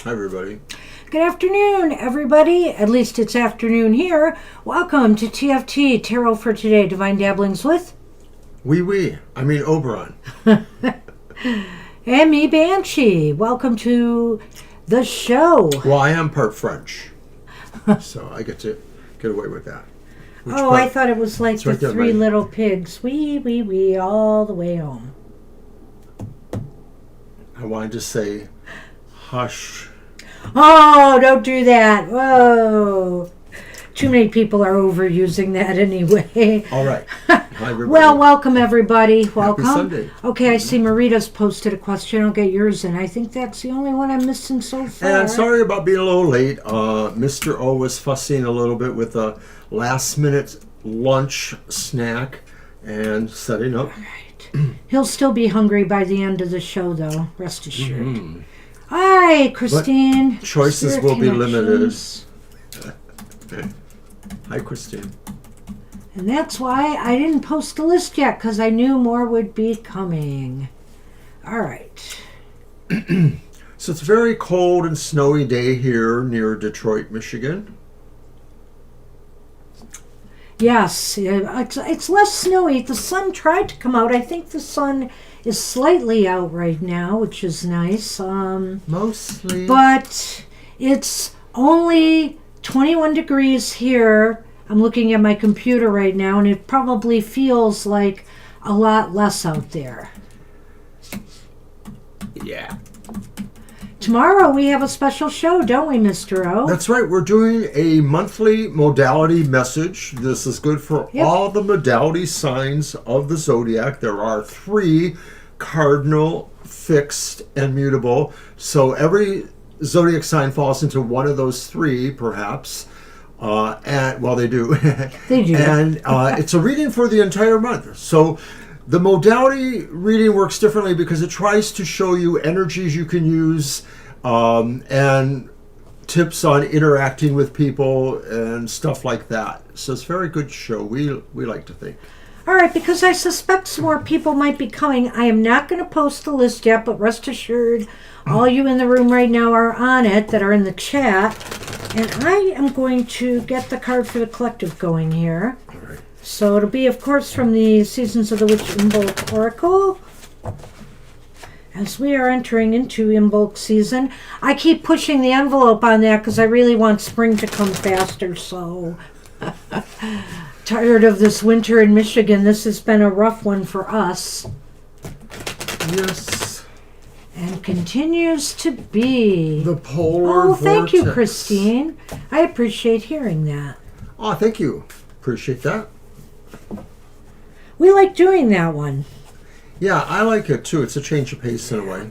Hi, everybody. Good afternoon, everybody. At least it's afternoon here. Welcome to TFT, Tarot for Today, Divine Dabblings with... Oberon. And me, Banshee. Welcome to the show. Well, I am part French, so I get to get away with that. I thought it was like the right there, three buddy. little pigs. Wee, all the way home. I wanted to say, hush. Oh, don't do that. Whoa. Too many people are overusing that anyway. All right. Hi, everybody. Well, welcome, everybody. Welcome. Happy Sunday. Okay, I see Marita's posted a question. I'll get yours in. I think that's the only one I'm missing so far. And sorry about being a little late. Mr. O was fussing a little bit with a last-minute lunch snack and setting up. All right. He'll still be hungry by the end of the show, though. Rest assured. Mm-hmm. Hi, Christine. But choices Spirit will be limited. connections. Hi, Christine. And that's why I didn't post the list yet, because I knew more would be coming. All right. So it's a very cold and snowy day here near Detroit, Michigan. Yes, it's less snowy. The sun tried to come out. I think the sun is slightly out right now, which is nice. Mostly. But it's only 21 degrees here. I'm looking at my computer right now, and it probably feels like a lot less out there. Yeah. Tomorrow we have a special show, don't we, Mr. O? That's right. We're doing a monthly modality message. This is good for all the modality signs of the zodiac. There are 3 cardinal, fixed, and mutable. So every zodiac sign falls into one of those 3, perhaps. They do. They do. And it's a reading for the entire month. So the modality reading works differently because it tries to show you energies you can use and tips on interacting with people and stuff like that. So it's a very good show, we like to think. All right, because I suspect some more people might be coming, I am not going to post the list yet, but rest assured, all you in the room right now are on it that are in the chat. And I am going to get the card for the collective going here. All right. So it'll be, of course, from the Seasons of the Witch Imbolc Oracle. As we are entering into Imbolc season, I keep pushing the envelope on that because I really want spring to come faster. So tired of this winter in Michigan. This has been a rough one for us. Yes. And continues to be. The polar vortex. Thank you, Christine. I appreciate hearing that. Oh, thank you. Appreciate that. We like doing that one. Yeah, I like it too. It's a change of pace in a way.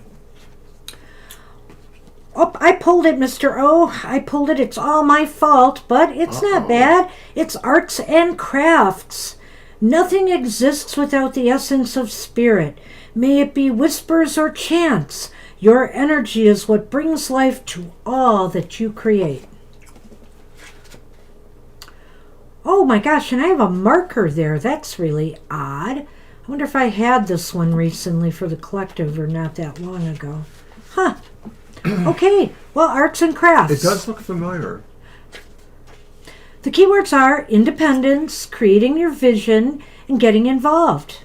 Oh, I pulled it, Mr. O. I pulled it. It's all my fault, but it's not bad. It's arts and crafts. Nothing exists without the essence of spirit. May it be whispers or chants. Your energy is what brings life to all that you create. Oh my gosh, and I have a marker there. That's really odd. I wonder if I had this one recently for the collective or not that long ago. Huh. Okay, well, arts and crafts. It does look familiar. The keywords are independence, creating your vision, and getting involved.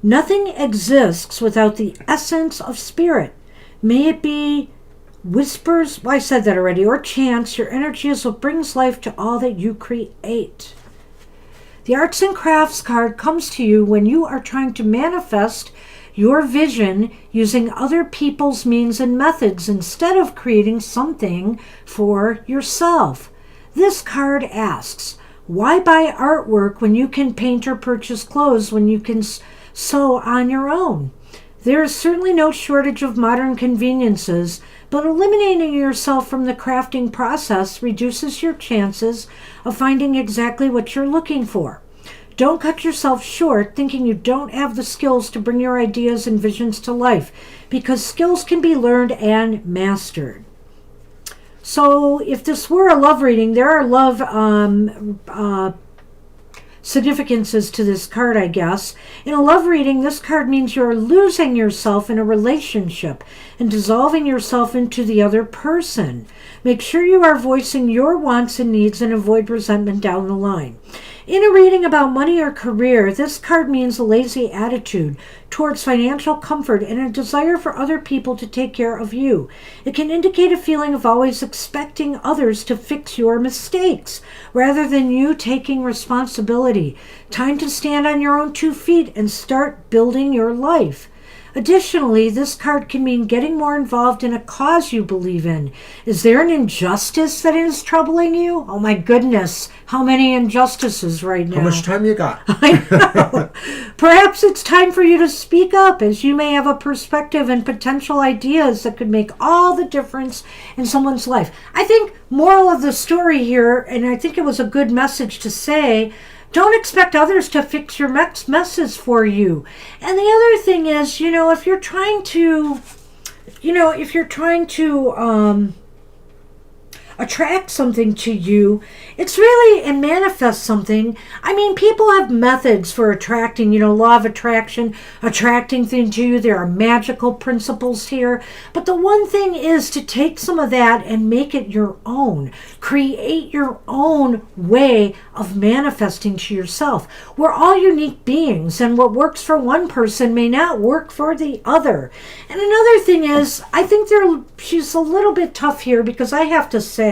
Nothing exists without the essence of spirit. May it be whispers, well, I said that already, or chants. Your energy is what brings life to all that you create. The arts and crafts card comes to you when you are trying to manifest your vision using other people's means and methods instead of creating something for yourself. This card asks, why buy artwork when you can paint or purchase clothes when you can sew on your own? There is certainly no shortage of modern conveniences, but eliminating yourself from the crafting process reduces your chances of finding exactly what you're looking for. Don't cut yourself short thinking you don't have the skills to bring your ideas and visions to life, because skills can be learned and mastered. So if this were a love reading, there are love significances to this card, I guess. In a love reading, this card means you're losing yourself in a relationship and dissolving yourself into the other person. Make sure you are voicing your wants and needs and avoid resentment down the line. In a reading about money or career, this card means a lazy attitude towards financial comfort and a desire for other people to take care of you. It can indicate a feeling of always expecting others to fix your mistakes rather than you taking responsibility. Time to stand on your own 2 feet and start building your life. Additionally, this card can mean getting more involved in a cause you believe in. Is there an injustice that is troubling you? Oh my goodness, how many injustices right now. How much time you got? I know. Perhaps it's time for you to speak up, as you may have a perspective and potential ideas that could make all the difference in someone's life. I think moral of the story here, and I think it was a good message to say, don't expect others to fix your messes for you. And the other thing is, if you're trying to, attract something to you, it's really and manifest something. I mean, people have methods for attracting, law of attraction, attracting things to you. There are magical principles here. But the one thing is to take some of that and make it your own. Create your own way of manifesting to yourself. We're all unique beings, and what works for one person may not work for the other. And another thing is, I think she's a little bit tough here, because I have to say,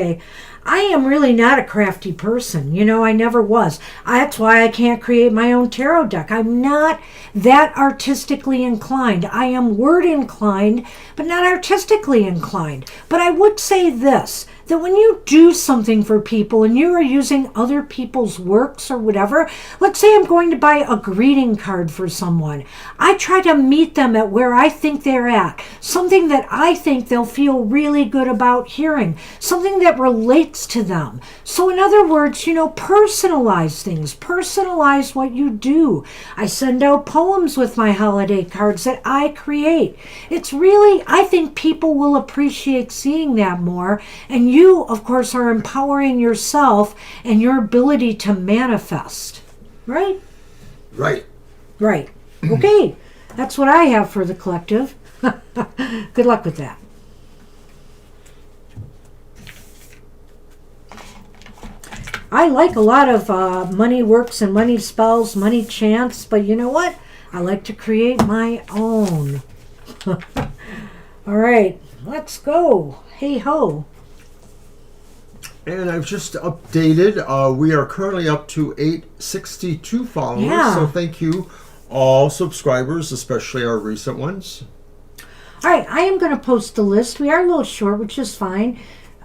I am really not a crafty person. I never was. That's why I can't create my own tarot deck. I'm not that artistically inclined. I am word inclined, but not artistically inclined. But I would say this, that when you do something for people and you are using other people's works or whatever, let's say I'm going to buy a greeting card for someone. I try to meet them at where I think they're at, something that I think they'll feel really good about hearing, something that relates to them. So in other words, personalize things, personalize what you do. I send out poems with my holiday cards that I create. It's really, I think people will appreciate seeing that more, and you, of course, are empowering yourself and your ability to manifest. Right? Right. Right. Okay. That's what I have for the collective. Good luck with that. I like a lot of money works and money spells, money chants, but you know what? I like to create my own. All right. Let's go. Hey ho. And I've just updated. We are currently up to 862 followers. Yeah. So thank you, all subscribers, especially our recent ones. All right. I am going to post the list. We are a little short, which is fine.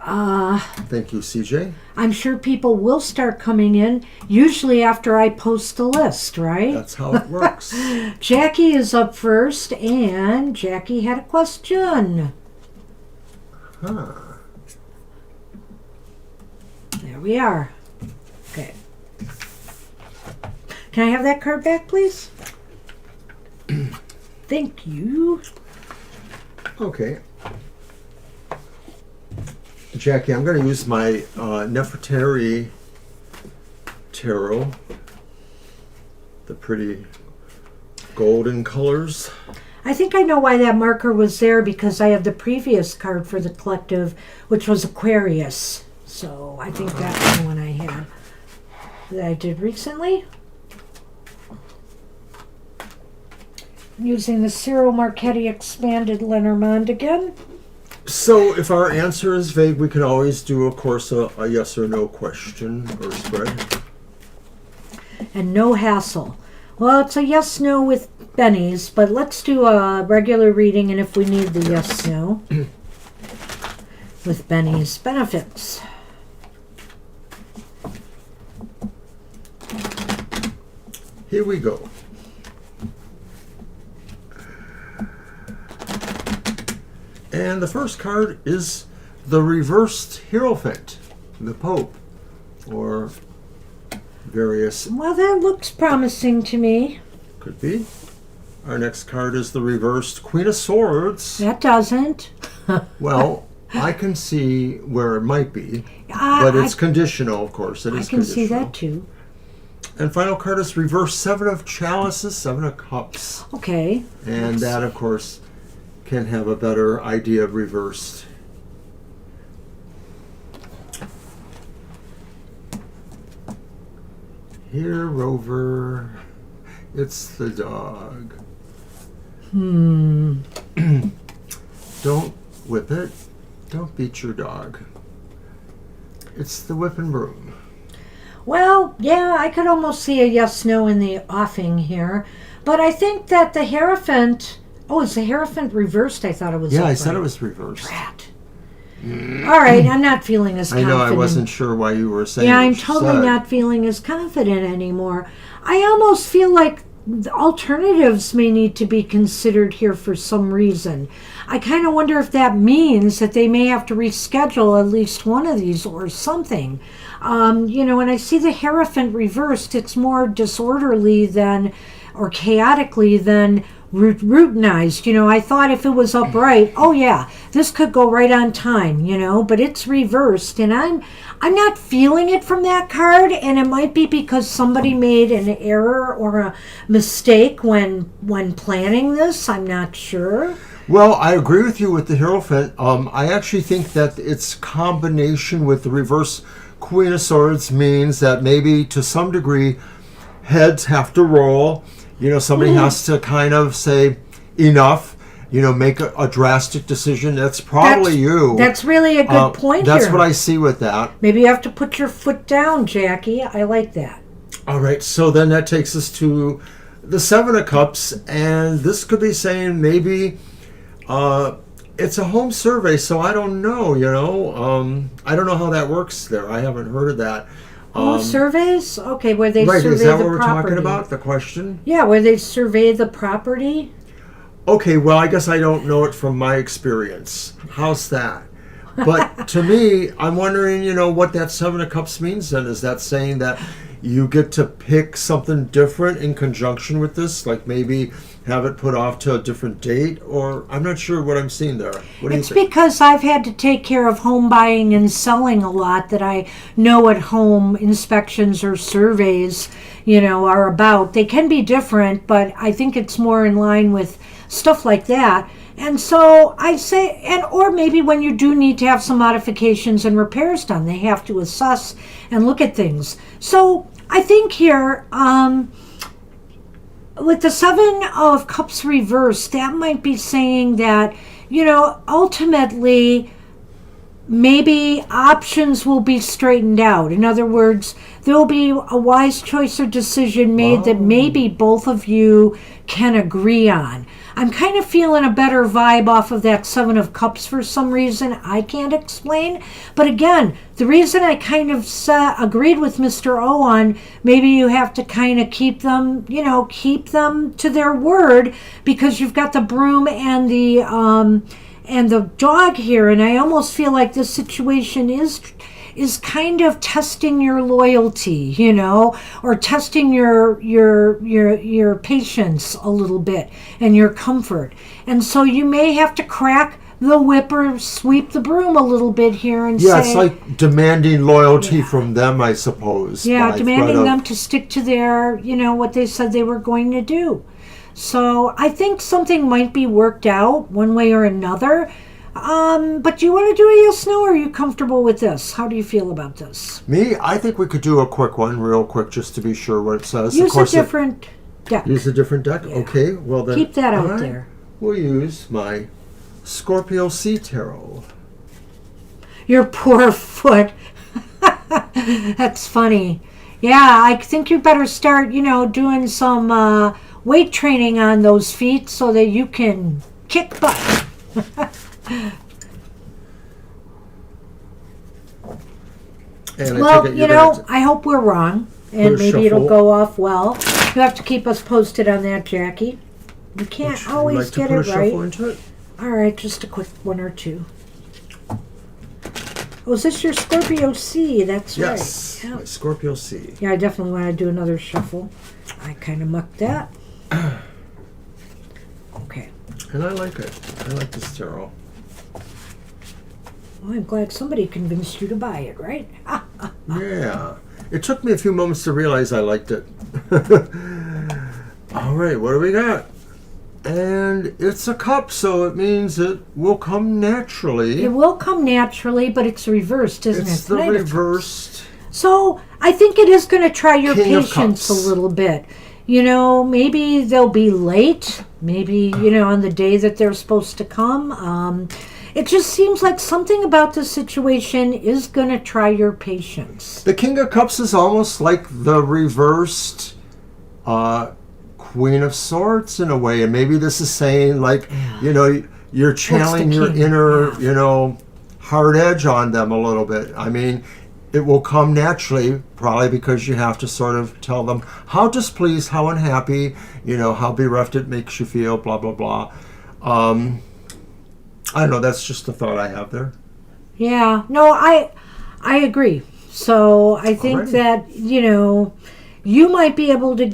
Thank you, CJ. I'm sure people will start coming in, usually after I post the list, right? That's how it works. Jackie is up first, and Jackie had a question. Huh. There we are. Okay. Can I have that card back, please? Thank you. Okay. Jackie, I'm going to use my Nefertari tarot. The pretty golden colors. I think I know why that marker was there, because I have the previous card for the collective, which was Aquarius. So I think that's the one I had that I did recently. Using the Cyril Marchetti Expanded Lenormand again. So if our answer is vague, we can always do, of course, a yes or no question or spread. And no hassle. Well, it's a yes-no with Benny's, but let's do a regular reading, and if we need the yes-no, with Benny's benefits. Here we go. And the first card is the reversed Hierophant, the Pope, or various. Well, that looks promising to me. Could be. Our next card is the reversed Queen of Swords. That doesn't. Well, I can see where it might be, but it's conditional, of course. It is I can see conditional. that too. And final card is reverse 7 of chalices, 7 of cups. Okay. And that, of course, can have a better idea of reversed. Here, Rover, it's the dog. Don't whip it. Don't beat your dog. It's the whip and broom. Well, yeah, I could almost see a yes-no in the offing here. But I think that the Hierophant... Oh, is the Hierophant reversed? I thought it was Yeah, upright. I said it was reversed. Drat. All right, I'm not feeling as I confident. know, I wasn't sure why you were saying Yeah, what I'm you totally said. not feeling as confident anymore. I almost feel like the alternatives may need to be considered here for some reason. I kind of wonder if that means that they may have to reschedule at least one of these or something. When I see the Hierophant reversed, it's more disorderly than, or chaotically than routinized. I thought if it was upright, oh yeah, this could go right on time, but it's reversed, and I'm not feeling it from that card, and it might be because somebody made an error or a mistake when planning this. I'm not sure. Well, I agree with you with the Hierophant. I actually think that its combination with the reverse Queen of Swords means that maybe to some degree heads have to roll. Somebody has to kind of say enough, make a drastic decision. That's probably you. That's really a good point That's here. what I see with that. Maybe you have to put your foot down, Jackie. I like that. All right, so then that takes us to the 7 of Cups, and this could be saying maybe it's a home survey, so I don't know, I don't know how that works there. I haven't heard of that. Surveys? Okay, where they Right, survey is that the what we're property. talking about, the question? Yeah, where they survey the property. Okay, well, I guess I don't know it from my experience. How's that? But to me, I'm wondering, what that 7 of Cups means then. Is that saying that you get to pick something different in conjunction with this? Like maybe have it put off to a different date? Or I'm not sure what I'm seeing there. What do you It's think? because I've had to take care of home buying and selling a lot that I know what home inspections or surveys, are about. They can be different, but I think it's more in line with stuff like that. And so I say, or maybe when you do need to have some modifications and repairs done, they have to assess and look at things. So I think here, with the 7 of Cups reversed, that might be saying that, ultimately, maybe options will be straightened out. In other words, there will be a wise choice or decision made that maybe both of you can agree on. I'm kind of feeling a better vibe off of that 7 of Cups for some reason I can't explain. But again, the reason I kind of agreed with Mr. O on maybe you have to kind of keep them to their word, because you've got the broom and the dog here, and I almost feel like this situation is kind of testing your loyalty, or testing your patience a little bit and your comfort. And so you may have to crack the whip or sweep the broom a little bit here and say... it's like demanding loyalty from them, I suppose. Yeah, demanding them to stick to their, what they said they were going to do. So I think something might be worked out one way or another. But do you want to do a yes, no, or are you comfortable with this? How do you feel about this? Me, I think we could do a quick one, real quick, just to be sure what it says. Use a different deck. Use a different deck? Yeah. Okay, well then... Keep that out all right, there. We'll use my Scorpio Sea Tarot. Your poor foot. That's funny. Yeah, I think you better start, doing some weight training on those feet so that you can kick butt. And Well, I hope we're wrong, and maybe it'll shuffle. go off well. You have to keep us posted on that, Jackie. We can't always get it right. Into it? All right, just a quick one or two. Oh, is this your Scorpio C? That's Yes, right. my Scorpio Sea. Yeah, I definitely want to do another shuffle. I kind of mucked that. Okay. And I like it. I like this tarot. Well, I'm glad somebody convinced you to buy it, right? Yeah. It took me a few moments to realize I liked it. All right, what do we got? And it's a cup, so it means it will come naturally. It will come naturally, but it's reversed, isn't it? It's the reversed. So I think it is going to try your King of patience a Cups. little bit. You know, maybe they'll be late. Maybe, you know, on the day that they're supposed to come. It just seems like something about the situation is going to try your patience. The King of Cups is almost like the reversed Queen of Swords in a way. And maybe this is saying, like, you know, you're channeling your king? inner, you know, hard edge on them a little bit. I mean, it will come naturally, probably because you have to sort of tell them how displeased, how unhappy, you know, how bereft it makes you feel, blah, blah, blah. I don't know, that's just the thought I have there. Yeah, no, I agree. So I think Alrighty. that, you know, you might be able to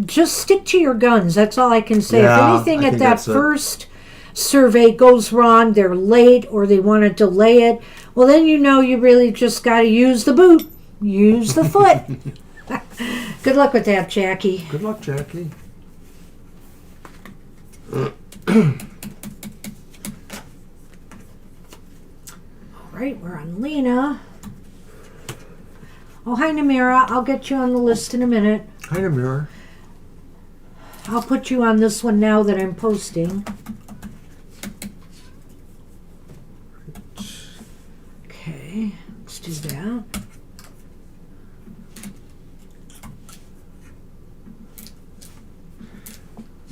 just stick to your guns. That's all I can say. Yeah, if anything I at think that that's it. first survey goes wrong, they're late or they want to delay it, well, then you know you really just got to use the boot, use the foot. Good luck with that, Jackie. Good luck, Jackie. All right, we're on Lena. Oh, hi, Namira. I'll get you on the list in a minute. Hi, Mirror. I'll put you on this one now that I'm posting. Okay, let's do that.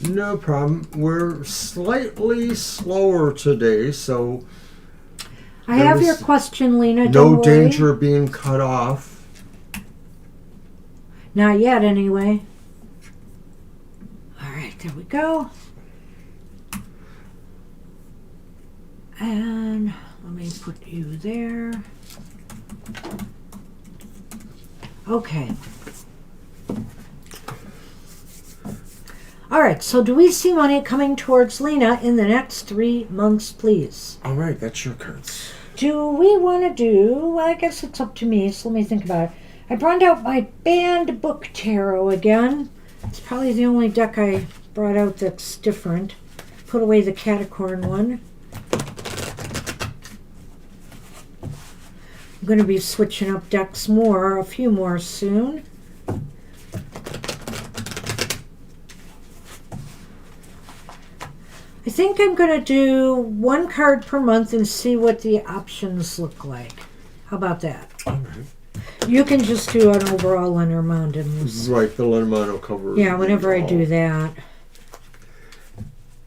No problem. We're slightly slower today, so I have your There's question, Lena. no Don't worry. danger of being cut off. Not yet, anyway. All right, there we go. And let me put you there. Okay. All right, so do we see money coming towards Lena in the next 3 months, please? All right, that's your cards. Do we want to do, well, I guess it's up to me, so let me think about it. I brought out my banned book tarot again. It's probably the only deck I brought out that's different. Put away the Catacorn one. I'm going to be switching up decks more, a few more soon. I think I'm going to do 1 card per month and see what the options look like. How about that? All right. You can just do an overall Lenormand and we'll Right, the Lenormand will cover. yeah, whenever I do that.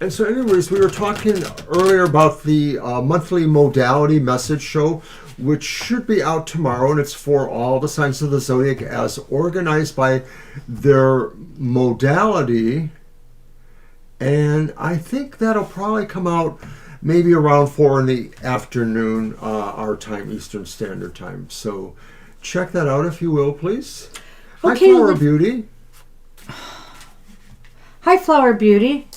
And so, anyways, we were talking earlier about the monthly modality message show, which should be out tomorrow, and it's for all the signs of the zodiac as organized by their modality. And I think that'll probably come out maybe around 4 in the afternoon, our time, Eastern Standard Time. So check that out if you will, please. Hi, Okay, Flower Beauty. Hi, Flower Beauty.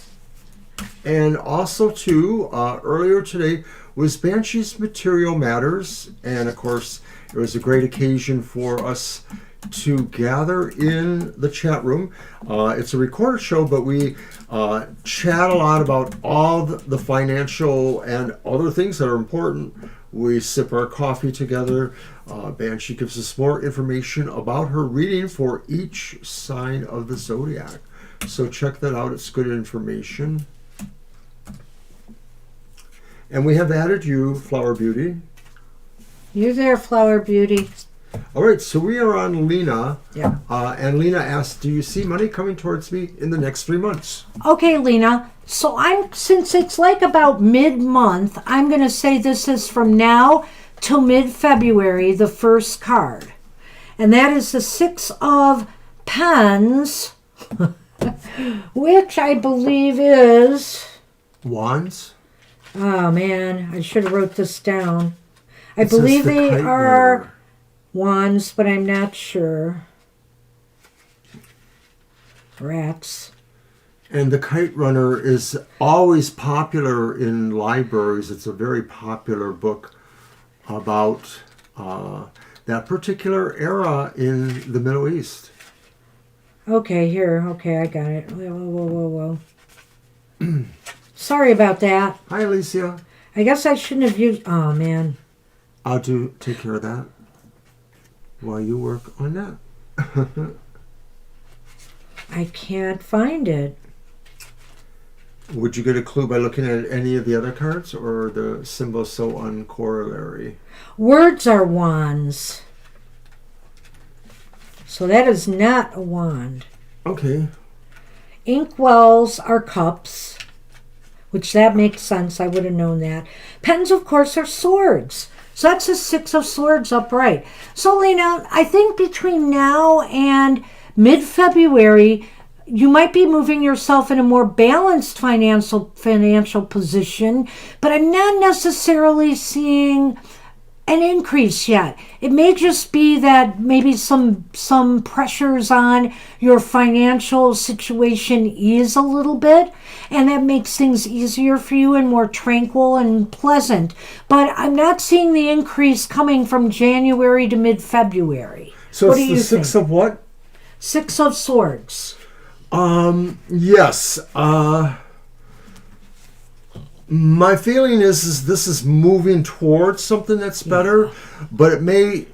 And also, too, earlier today was Banshee's Material Matters. And, of course, it was a great occasion for us to gather in the chat room. It's a recorded show, but we chat a lot about all the financial and other things that are important. We sip our coffee together. Banshee gives us more information about her reading for each sign of the zodiac. So check that out. It's good information. And we have added you, Flower Beauty. You're there, Flower Beauty. All right, so we are on Lena. Yeah. And Lena asked, do you see money coming towards me in the next 3 months? Okay, Lena. So since it's like about mid-month, I'm going to say this is from now till mid-February, the first card. And that is the 6 of Pens, which I believe is... Wands? Oh, man, I should have wrote this down. I It says believe the they Kite are Runner. wands, but I'm not sure. Rats. And the Kite Runner is always popular in libraries. It's a very popular book about that particular era in the Middle East. Okay, here. Okay, I got it. Whoa. Sorry about that. Hi, Alicia. I guess I shouldn't have used... Oh, man. I'll take care of that while you work on that. I can't find it. Would you get a clue by looking at any of the other cards, or the symbol so uncorollary? Words are wands. So that is not a wand. Okay. Inkwells are cups, which that makes sense. I would have known that. Pens, of course, are swords. So that's a 6 of swords upright. So, Lena, I think between now and mid-February, you might be moving yourself in a more balanced financial position, but I'm not necessarily seeing an increase yet. It may just be that maybe some pressures on your financial situation ease a little bit, and that makes things easier for you and more tranquil and pleasant. But I'm not seeing the increase coming from January to mid-February. So what it's do you the Six think? of what? 6 of Swords. Yes. My feeling is this is moving towards something that's better, but it may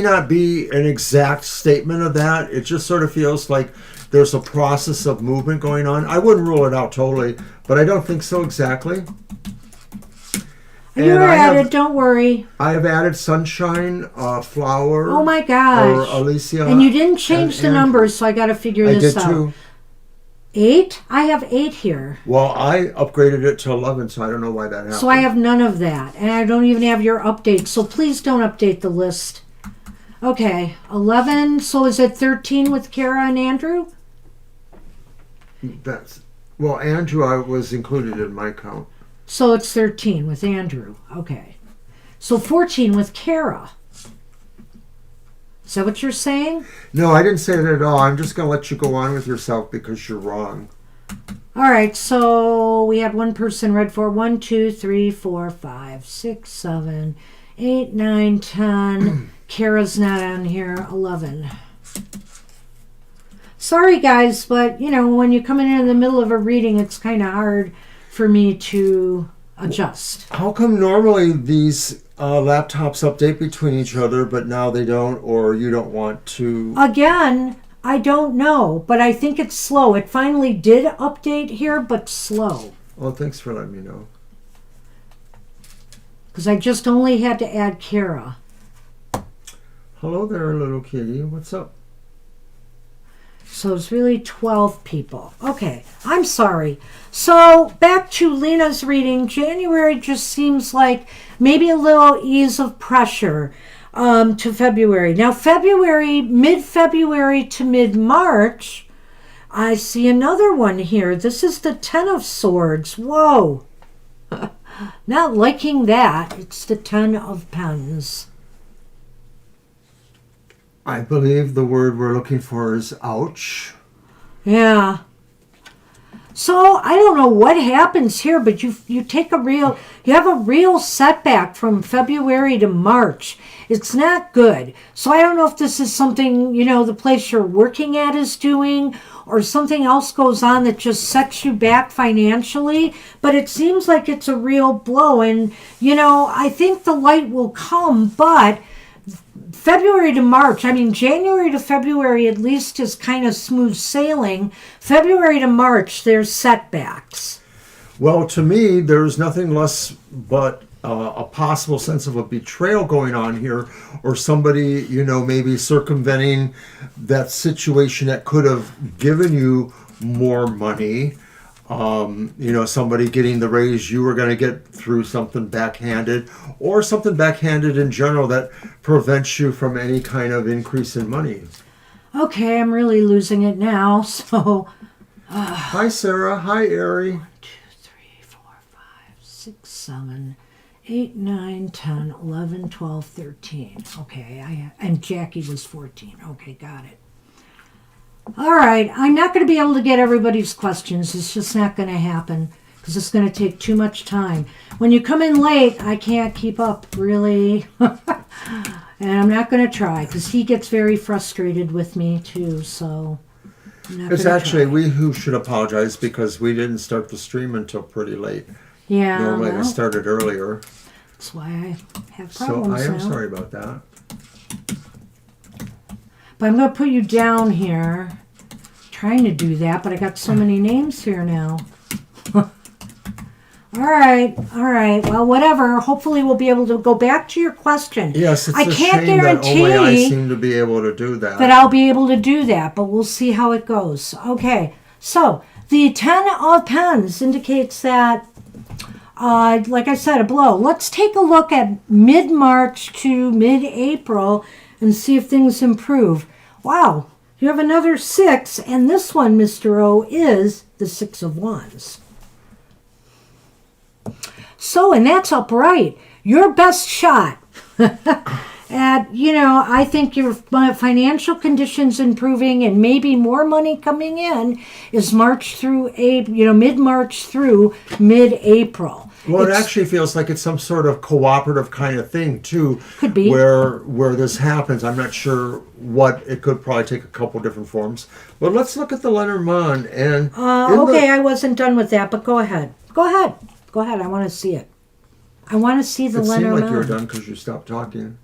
not be an exact statement of that. It just sort of feels like there's a process of movement going on. I wouldn't rule it out totally, but I don't think so exactly. You're at it, don't worry. I have added Sunshine, Flower. Oh my gosh. Or Alicia. And you didn't change the numbers, so I got to figure this out. I did too. 8? I have 8 here. Well, I upgraded it to 11, so I don't know why that happened. So I have none of that. And I don't even have your update. So please don't update the list. Okay, 11. So is it 13 with Kara and Andrew? Well, Andrew was included in my count. So it's 13 with Andrew. Okay. So 14 with Kara. Is that what you're saying? No, I didn't say that at all. I'm just going to let you go on with yourself because you're wrong. All right, so we had one person read for 1, 2, 3, 4, 5, 6, 7, 8, 9, 10. Kara's not on here. 11. Sorry, guys, but, when you come in the middle of a reading, it's kind of hard for me to adjust. How come normally these laptops update between each other, but now they don't, or you don't want to? Again, I don't know, but I think it's slow. It finally did update here, but slow. Oh, thanks for letting me know. Because I just only had to add Kara. Hello there, little kitty. What's up? So it's really 12 people. Okay, I'm sorry. So back to Lena's reading. January just seems like maybe a little ease of pressure to February. Now February, mid-February to mid-March, I see another one here. This is the 10 of Swords. Whoa. Not liking that. It's the 10 of Pens. I believe the word we're looking for is ouch. Yeah. So I don't know what happens here, but you have a real setback from February to March. It's not good. So I don't know if this is something, the place you're working at is doing, or something else goes on that just sets you back financially. But it seems like it's a real blow. And, I think the light will come, but February to March, January to February at least is kind of smooth sailing. February to March, there's setbacks. Well, to me, there's nothing less but a possible sense of a betrayal going on here, or somebody, maybe circumventing that situation that could have given you more money. Somebody getting the raise you were going to get through something backhanded, or something backhanded in general that prevents you from any kind of increase in money. Okay, I'm really losing it now, so... Hi, Sarah. Hi, Ari. 1, 2, 3, 4, 5, 6, 7, 8, 9, 10, 11, 12, 13. Okay, and Jackie was 14. Okay, got it. All right, I'm not going to be able to get everybody's questions. It's just not going to happen because it's going to take too much time. When you come in late, I can't keep up, really. And I'm not going to try because he gets very frustrated with me too. So I'm not It's gonna actually try. we who should apologize because we didn't start the stream until pretty late. Yeah, Normally well, we started earlier. that's why I have So problems I am now. sorry about that. But I'm going to put you down here. Trying to do that, but I got so many names here now. All right. Well, whatever. Hopefully, we'll be able to go back to your question. Yes, it's I a can't shame that guarantee only I seem to be able to do that. that I'll be able to do that, but we'll see how it goes. Okay. So the 10 of Pens indicates that, like I said, a blow. Let's take a look at mid-March to mid-April and see if things improve. Wow. You have another 6, and this one, Mr. O, is the 6 of Wands. So, and that's upright. Your best shot at, I think your financial conditions improving and maybe more money coming in is March through mid-March through mid-April. Well, it actually feels like it's some sort of cooperative kind of thing too. Could be. Where this happens. I'm not sure what. It could probably take a couple different forms. But let's look at the Lenormand and. Okay, I wasn't done with that, but go ahead. Go ahead. I want to see it. I want to see the It seemed Lenormand. like you were done because you stopped talking.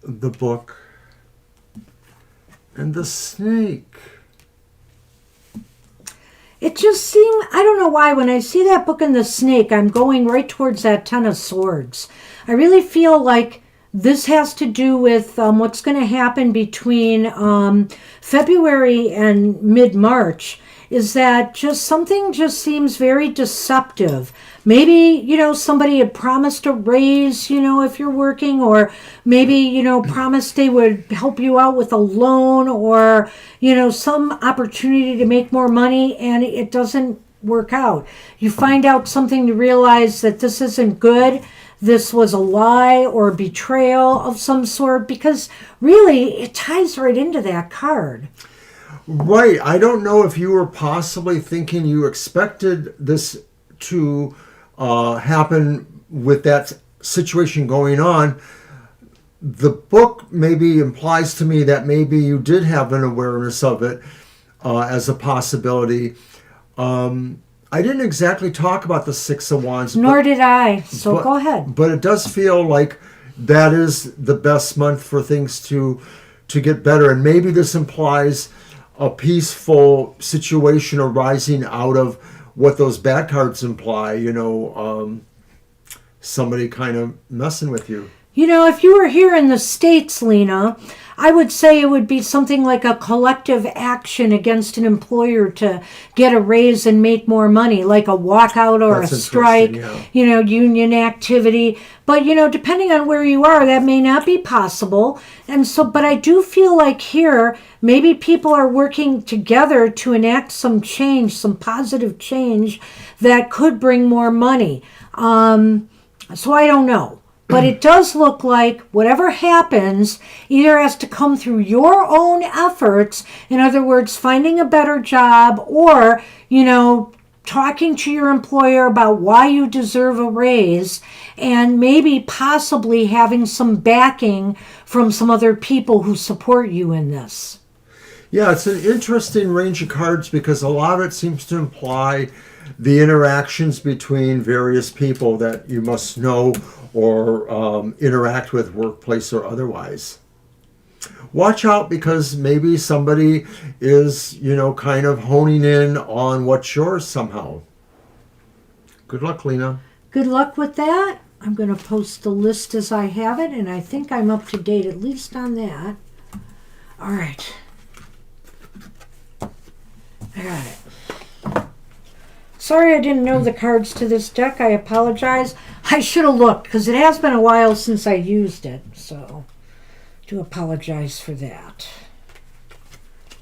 The book and the snake. It just seemed, I don't know why, when I see that book and the snake, I'm going right towards that 10 of Swords. I really feel like this has to do with what's going to happen between February and mid-March. Is that just something just seems very deceptive. Maybe, somebody had promised a raise, if you're working, or maybe, promised they would help you out with a loan or, some opportunity to make more money, and it doesn't work out. You find out something to realize that this isn't good. This was a lie or betrayal of some sort, because really it ties right into that card. Right. I don't know if you were possibly thinking you expected this to happen with that situation going on. The book maybe implies to me that maybe you did have an awareness of it as a possibility. I didn't exactly talk about the 6 of Wands. Nor did I. So go ahead. But it does feel like that is the best month for things to get better. And maybe this implies a peaceful situation arising out of what those bad cards imply, somebody kind of messing with you. If you were here in the States, Lena, I would say it would be something like a collective action against an employer to get a raise and make more money, like a walkout or That's a strike, yeah. Union activity. But, depending on where you are, that may not be possible. And so, but I do feel like here, maybe people are working together to enact some change, some positive change that could bring more money. So I don't know. But it does look like whatever happens either has to come through your own efforts, in other words, finding a better job, or, talking to your employer about why you deserve a raise, and maybe possibly having some backing from some other people who support you in this. Yeah, it's an interesting range of cards because a lot of it seems to imply the interactions between various people that you must know or interact with, workplace or otherwise. Watch out because maybe somebody is, kind of honing in on what's yours somehow. Good luck, Lena. Good luck with that. I'm going to post the list as I have it, and I think I'm up to date at least on that. All right. I got it. Sorry I didn't know the cards to this deck. I apologize. I should have looked because it has been a while since I used it. So, do apologize for that.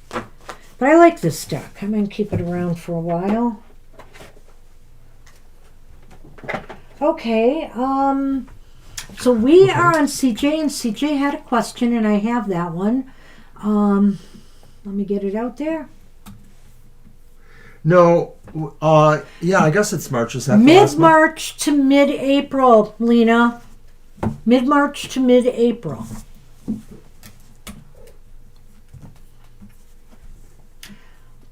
But I like this deck. I'm going to keep it around for a while. Okay. So we are on CJ, and CJ had a question, and I have that one. Let me get it out there. No, yeah, I guess it's March. Is that the last month? Mid-March to mid-April, Lena. Mid-March to mid-April.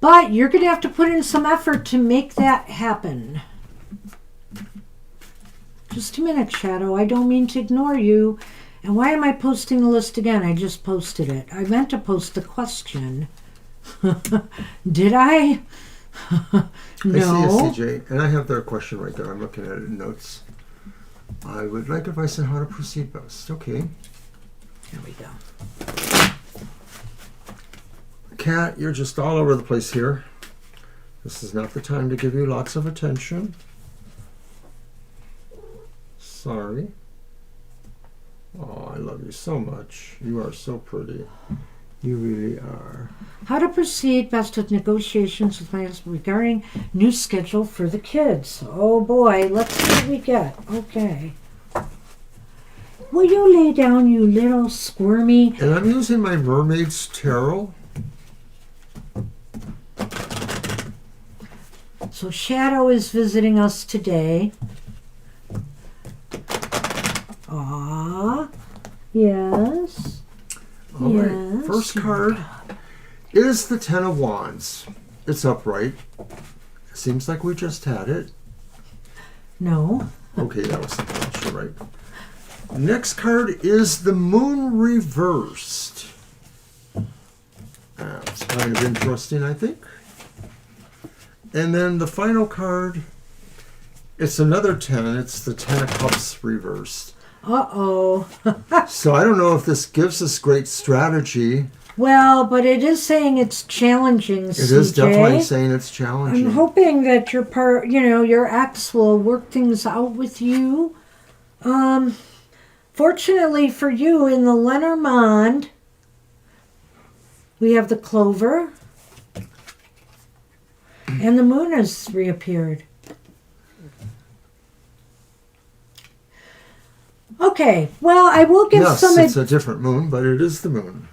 But you're going to have to put in some effort to make that happen. Just a minute, Shadow. I don't mean to ignore you. And why am I posting the list again? I just posted it. I meant to post the question. Did I? No. I see you, CJ. And I have their question right there. I'm looking at it in notes. I would like advice on how to proceed best. Okay. There we go. Kat, you're just all over the place here. This is not the time to give you lots of attention. Sorry. Oh, I love you so much. You are so pretty. You really are. How to proceed best with negotiations with my husband regarding new schedule for the kids. Oh boy, let's see what we get. Okay. Will you lay down, you little squirmy? And I'm using my Mermaid's Tarot. So Shadow is visiting us today. Ah, yes. All yes. right. First card is the Ten of Wands. It's upright. Seems like we just had it. No. Okay, that was something else. You're right. Next card is the Moon reversed. It's kind of interesting, I think. And then the final card, it's another 10. It's the Ten of Cups reversed. Uh-oh. So I don't know if this gives us great strategy. Well, but it is saying it's challenging, It is CJ. definitely saying it's challenging. I'm hoping that your ex will work things out with you. Fortunately for you, in the Lenormand, we have the Clover, and the Moon has reappeared. Okay, well, I will give yes, some... it's a different moon, but it is the moon.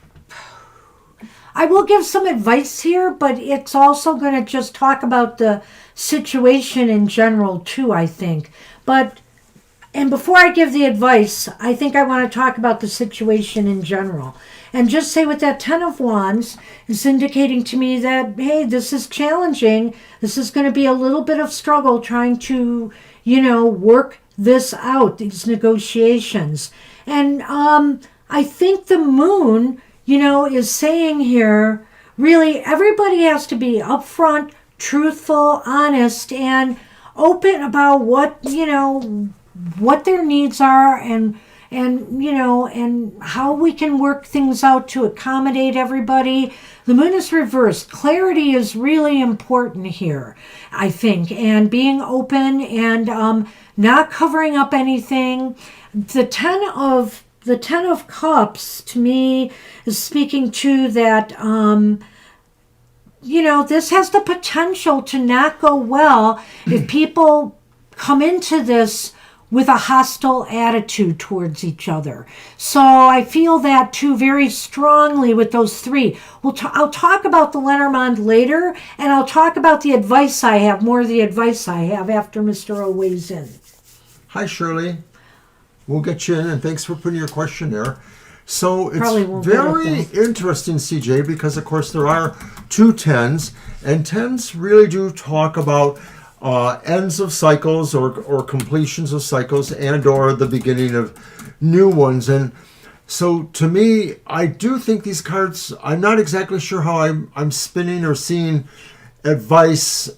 I will give some advice here, but it's also going to just talk about the situation in general, too, I think. And before I give the advice, I think I want to talk about the situation in general. And just say with that Ten of Wands, it's indicating to me that, hey, this is challenging. This is going to be a little bit of struggle trying to, work this out, these negotiations. And I think the Moon, is saying here, really, everybody has to be upfront, truthful, honest, and open about what their needs are and how we can work things out to accommodate everybody. The Moon is reversed. Clarity is really important here, I think, and being open and not covering up anything. The Ten of Cups, to me, is speaking to that, this has the potential to not go well if people come into this with a hostile attitude towards each other. So I feel that too very strongly with those three. I'll talk about the Lenormand later, and I'll talk about the advice I have, more of the advice I have after Mr. O weighs in. Hi, Shirley. We'll get you in, and thanks for putting your question there. So it's very interesting, CJ, because, of course, there are two tens, and tens really do talk about ends of cycles or completions of cycles and or the beginning of new ones. And so to me, I do think these cards, I'm not exactly sure how I'm spinning or seeing advice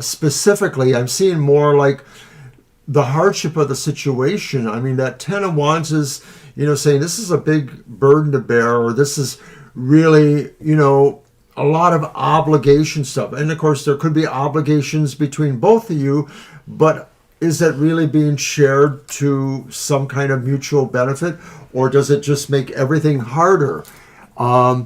specifically. I'm seeing more like the hardship of the situation. I mean, that Ten of Wands is, saying this is a big burden to bear, or this is really, a lot of obligation stuff. And of course, there could be obligations between both of you, but is that really being shared to some kind of mutual benefit, or does it just make everything harder? I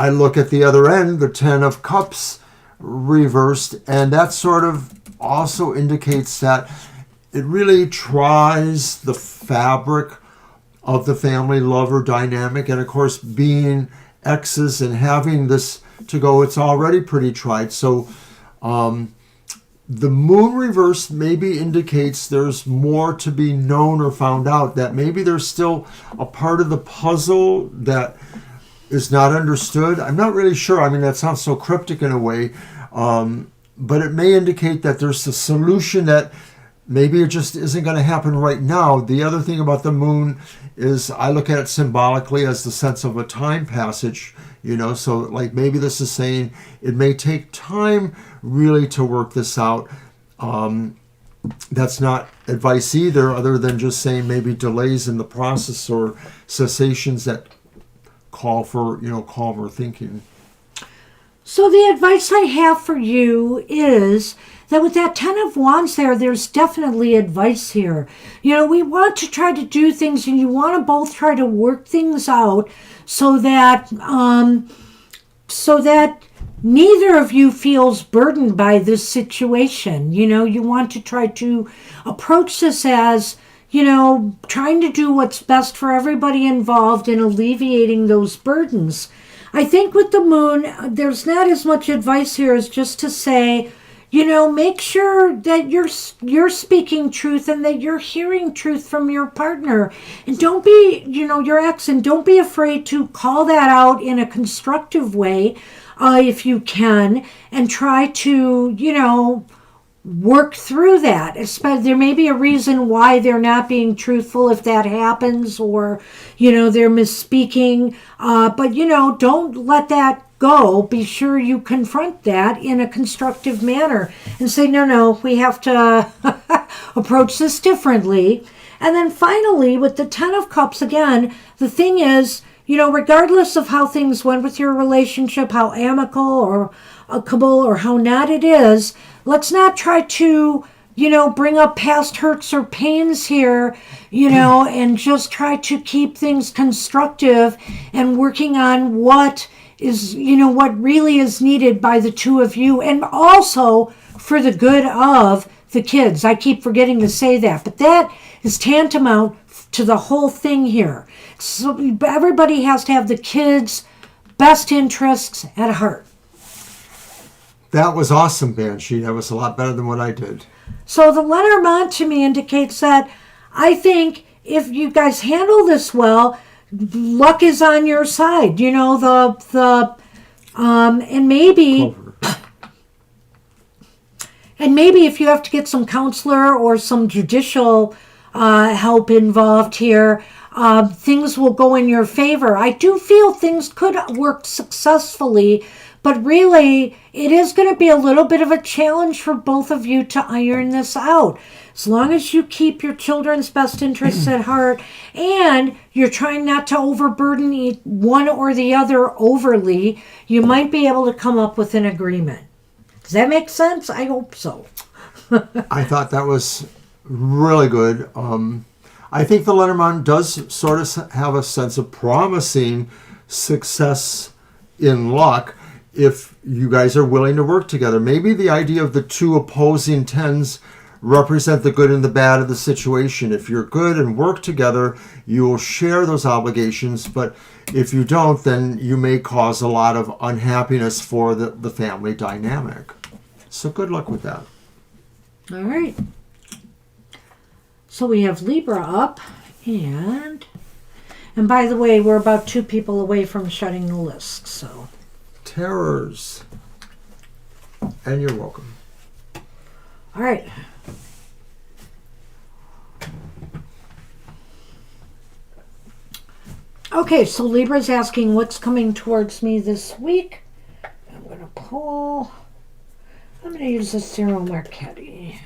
look at the other end, the Ten of Cups reversed, and that sort of also indicates that it really tries the fabric of the family lover dynamic. And of course, being exes and having this to go, it's already pretty tried. So The moon reverse maybe indicates there's more to be known or found out, that maybe there's still a part of the puzzle that is not understood. I'm not really sure. I mean, that sounds so cryptic in a way, but it may indicate that there's a solution that maybe it just isn't going to happen right now. The other thing about the moon is I look at it symbolically as the sense of a time passage, so like maybe this is saying it may take time really to work this out. That's not advice either, other than just saying maybe delays in the process or cessations that call for, calmer thinking. So the advice I have for you is that with that Ten of Wands there's definitely advice here. We want to try to do things, and you want to both try to work things out so that neither of you feels burdened by this situation. You want to try to approach this as, trying to do what's best for everybody involved in alleviating those burdens. I think with the moon, there's not as much advice here as just to say, make sure that you're speaking truth and that you're hearing truth from your partner. And don't be, your ex, and don't be afraid to call that out in a constructive way, if you can, and try to, work through that. Especially, there may be a reason why they're not being truthful if that happens, or, they're misspeaking. But, don't let that go. Be sure you confront that in a constructive manner and say, no, we have to approach this differently. And then finally, with the Ten of Cups, again, the thing is, regardless of how things went with your relationship, how amicable or how not it is, let's not try to, bring up past hurts or pains here, and just try to keep things constructive and working on what is, what really is needed by the two of you, and also for the good of the kids. I keep forgetting to say that, but that is tantamount to the whole thing here. So everybody has to have the kids' best interests at heart. That was awesome, Banshee. That was a lot better than what I did. So the Lenormand to me indicates that I think if you guys handle this well, luck is on your side. And maybe if you have to get some counselor or some judicial help involved here, things will go in your favor. I do feel things could work successfully, but really it is going to be a little bit of a challenge for both of you to iron this out. As long as you keep your children's best interests at heart and you're trying not to overburden one or the other overly, you might be able to come up with an agreement. Does that make sense? I hope so. I thought that was really good. I think the Lenormand does sort of have a sense of promising success in luck if you guys are willing to work together. Maybe the idea of the two opposing tens represent the good and the bad of the situation. If you're good and work together, you will share those obligations, but if you don't, then you may cause a lot of unhappiness for the family dynamic. So good luck with that. All right. So we have Libra up, and by the way, we're about 2 people away from shutting the list, so. Terrors. And you're welcome. All right. Okay, so Libra's asking what's coming towards me this week. I'm going to pull. I'm going to use the Cero Marchetti.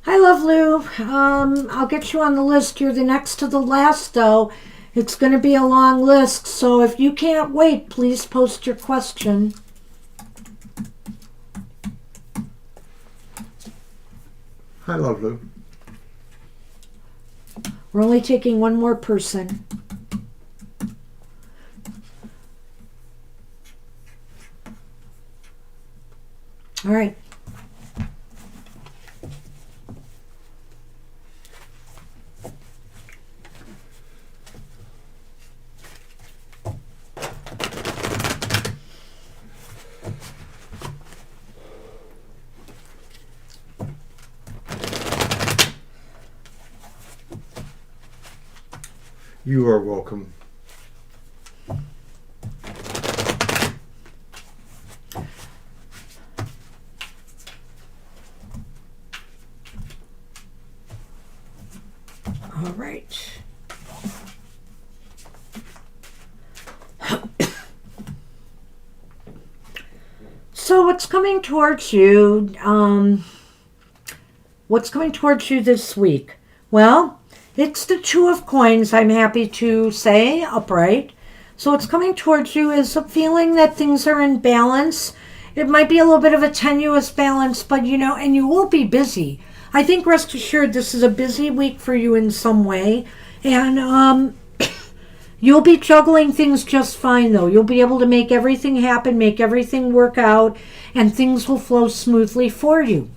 Hi, Love Lou. I'll get you on the list. You're the next to the last, though. It's going to be a long list, so if you can't wait, please post your question. Hi, Love Lou. We're only taking one more person. All right. You are welcome. All right. So what's coming towards you? What's coming towards you this week? Well, it's the Two of Coins, I'm happy to say, upright. So what's coming towards you is a feeling that things are in balance. It might be a little bit of a tenuous balance, but and you will be busy. I think, rest assured, this is a busy week for you in some way. And you'll be juggling things just fine, though. You'll be able to make everything happen, make everything work out, and things will flow smoothly for you.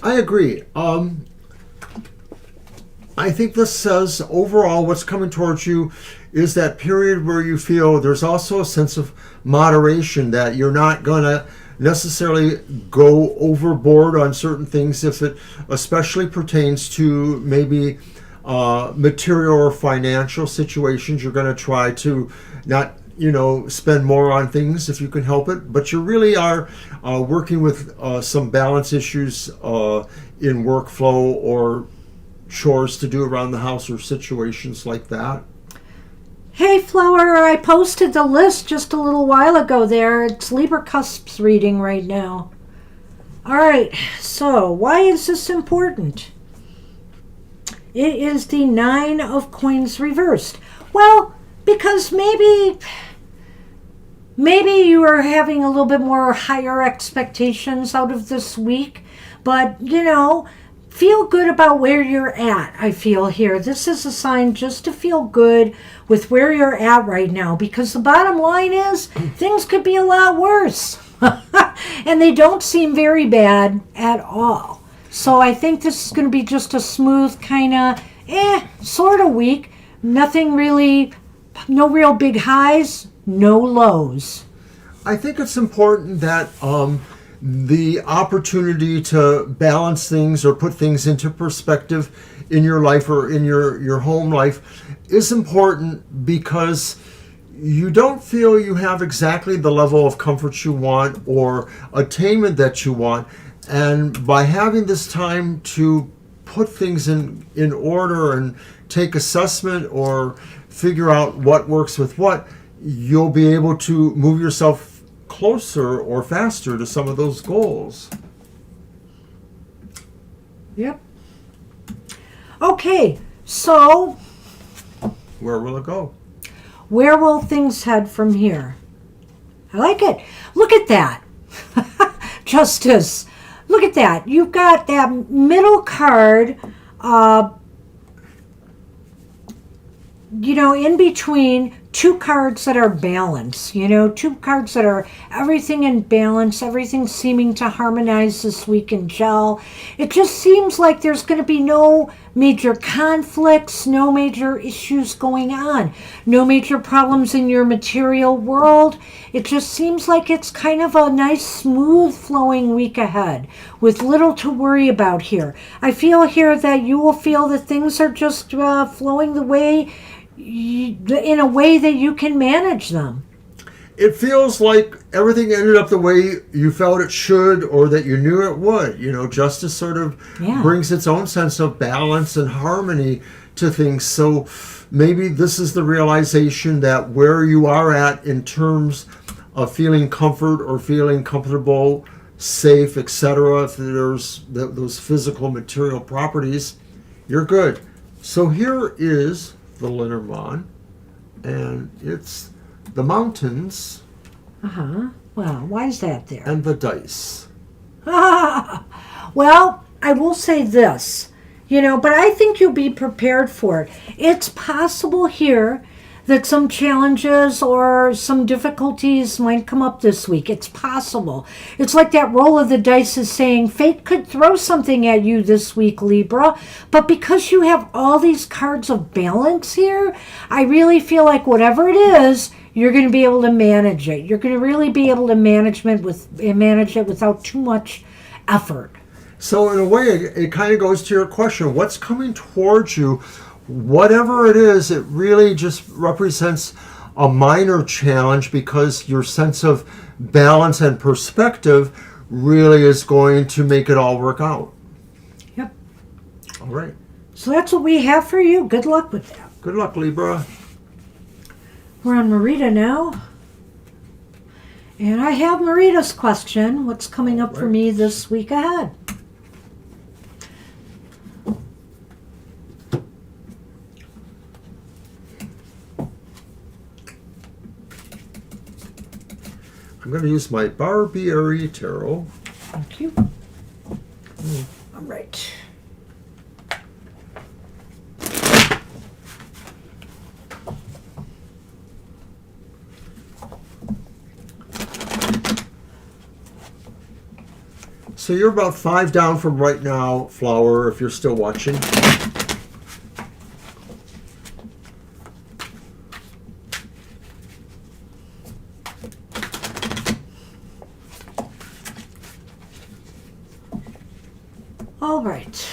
I agree. I think this says overall what's coming towards you is that period where you feel there's also a sense of moderation, that you're not going to necessarily go overboard on certain things if it especially pertains to maybe material or financial situations. You're going to try to not spend more on things if you can help it, but you really are working with some balance issues in workflow or chores to do around the house or situations like that. Hey, Flower, I posted the list just a little while ago there. It's Libra Cusps reading right now. All right, so why is this important? It is the Nine of Coins reversed. Well, because maybe you are having a little bit more higher expectations out of this week, but feel good about where you're at. I feel here this is a sign just to feel good with where you're at right now, because the bottom line is things could be a lot worse and they don't seem very bad at all. So I think this is going to be just a smooth kind of sort of week. Nothing really, no real big highs, no lows. I think it's important that the opportunity to balance things or put things into perspective in your life or in your home life is important, because you don't feel you have exactly the level of comfort you want or attainment that you want. And by having this time to put things in order and take assessment or figure out what works with what, you'll be able to move yourself closer or faster to some of those goals. Yep. Okay, so Where will it go? where will things head from here? I like it. Look at that. Justice. Look at that. You've got that middle card, in between two cards that are balanced, two cards that are everything in balance, everything seeming to harmonize this week and gel. It just seems like there's going to be no major conflicts, no major issues going on, no major problems in your material world. It just seems like it's kind of a nice, smooth flowing week ahead with little to worry about here. I feel here that you will feel that things are just flowing the way in a way that you can manage them. It feels like everything ended up the way you felt it should, or that you knew it would. Justice sort of brings its own sense of balance and harmony to things. So maybe this is the realization that where you are at in terms of feeling comfort or feeling comfortable, safe, etc., if there's those physical material properties, you're good. So here is the Lenormand, and it's the mountains. Well, why is that there? And the dice. Well, I will say this, but I think you'll be prepared for it. It's possible here that some challenges or some difficulties might come up this week. It's possible. It's like that roll of the dice is saying fate could throw something at you this week, Libra. But because you have all these cards of balance here, I really feel like whatever it is, you're going to be able to manage it. You're going to really be able to manage it without too much effort. So in a way, it kind of goes to your question, what's coming towards you? whatever it is, it really just represents a minor challenge because your sense of balance and perspective really is going to make it all work out. Yep. All right. So that's what we have for you. Good luck with that. Good luck, Libra. We're on Marita now. And I have Marita's question. What's coming up for me this week ahead? I'm going to use my Barbieri Tarot. Thank you. All right. So you're about 5 down from right now, Flower, if you're still watching. All right.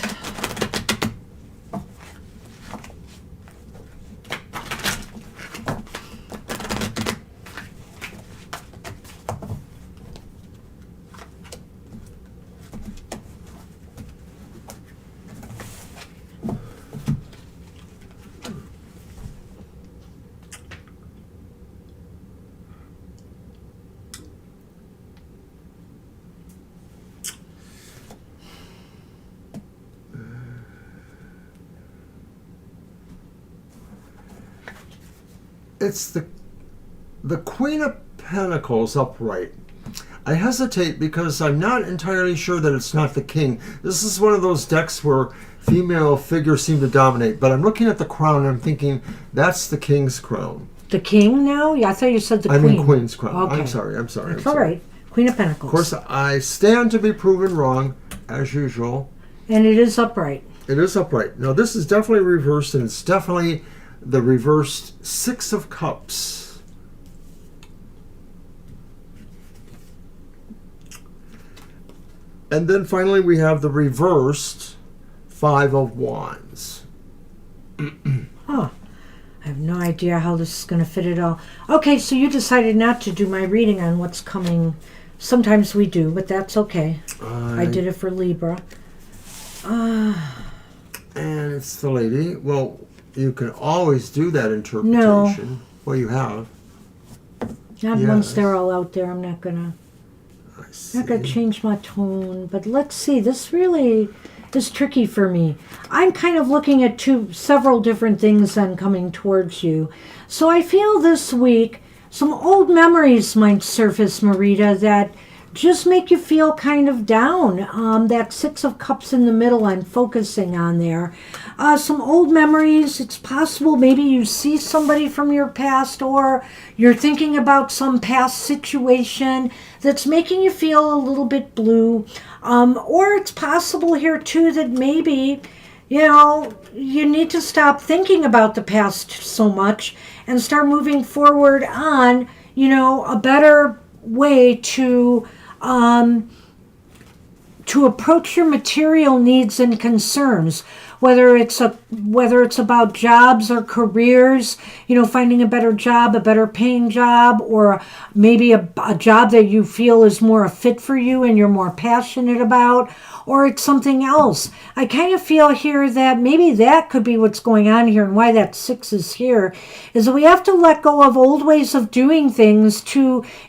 It's the Queen of Pentacles upright. I hesitate because I'm not entirely sure that it's not the King. This is one of those decks where female figures seem to dominate, but I'm looking at the crown and I'm thinking that's the King's crown. The King now? Yeah, I thought you said the I Queen. mean Queen's crown. Okay. I'm sorry. It's all right. Queen of Pentacles. Of course, I stand to be proven wrong, as usual. And it is upright. It is upright. Now, this is definitely reversed, and it's definitely the reversed Six of Cups. And then finally, we have the reversed Five of Wands. Huh. I have no idea how this is going to fit at all. Okay, so you decided not to do my reading on what's coming. Sometimes we do, but that's okay. I did it for Libra. And it's the lady. Well, you can always do that interpretation. No. Well, you have. Not once they're all out there. I'm not gonna I change my tone. But let's see. This really is tricky for me. I'm kind of looking at several different things then coming towards you. So I feel this week some old memories might surface, Marita, that just make you feel kind of down. That Six of Cups in the middle I'm focusing on there. Some old memories. It's possible maybe you see somebody from your past, or you're thinking about some past situation that's making you feel a little bit blue. Or it's possible here too that maybe, you need to stop thinking about the past so much and start moving forward on, a better way to approach your material needs and concerns, whether it's about jobs or careers, finding a better job, a better paying job, or maybe a job that you feel is more a fit for you and you're more passionate about, or it's something else. I kind of feel here that maybe that could be what's going on here, and why that 6 is here is that we have to let go of old ways of doing things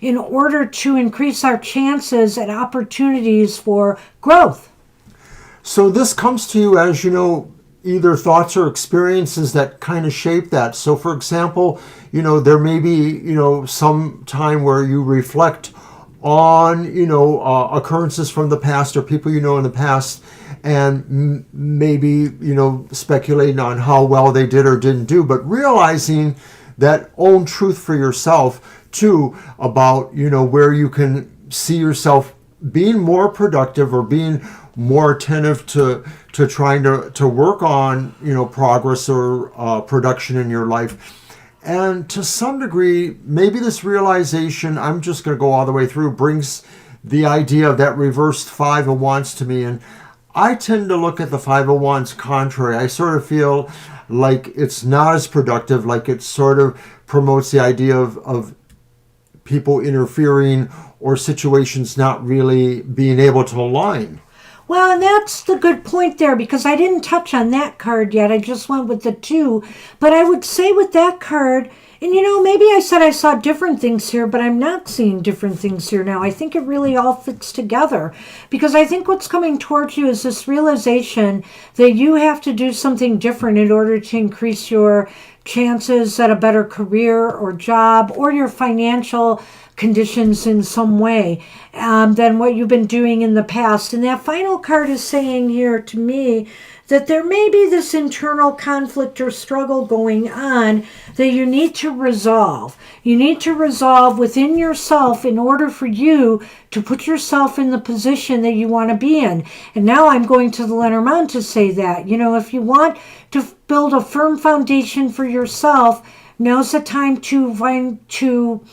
in order to increase our chances and opportunities for growth. So this comes to you as, either thoughts or experiences that kind of shape that. So for example, there may be, some time where you reflect on, occurrences from the past or people in the past, and maybe, speculating on how well they did or didn't do, but realizing that own truth for yourself too about, where you can see yourself being more productive or being more attentive to trying to work on, progress or production in your life. And to some degree, maybe this realization, I'm just going to go all the way through, brings the idea of that reversed Five of Wands to me. And I tend to look at the Five of Wands contrary. I sort of feel like it's not as productive, like it sort of promotes the idea of people interfering or situations not really being able to align. Well, and that's the good point there, because I didn't touch on that card yet. I just went with the 2. But I would say with that card, and maybe I said I saw different things here, but I'm not seeing different things here now. I think it really all fits together, because I think what's coming towards you is this realization that you have to do something different in order to increase your chances at a better career or job or your financial conditions in some way than what you've been doing in the past. And that final card is saying here to me that there may be this internal conflict or struggle going on that you need to resolve. You need to resolve within yourself in order for you to put yourself in the position that you want to be in. And now I'm going to the Lenormand to say that, if you want to build a firm foundation for yourself, now's the time to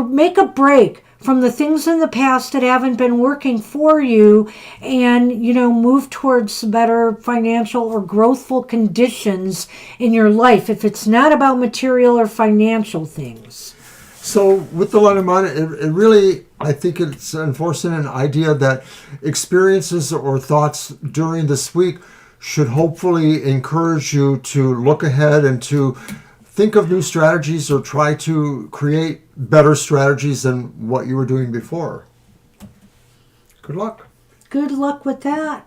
make a break from the things in the past that haven't been working for you and, move towards better financial or growthful conditions in your life if it's not about material or financial things. So with the Lenormand, it really, I think it's enforcing an idea that experiences or thoughts during this week should hopefully encourage you to look ahead and to think of new strategies or try to create better strategies than what you were doing before. Good luck. Good luck with that.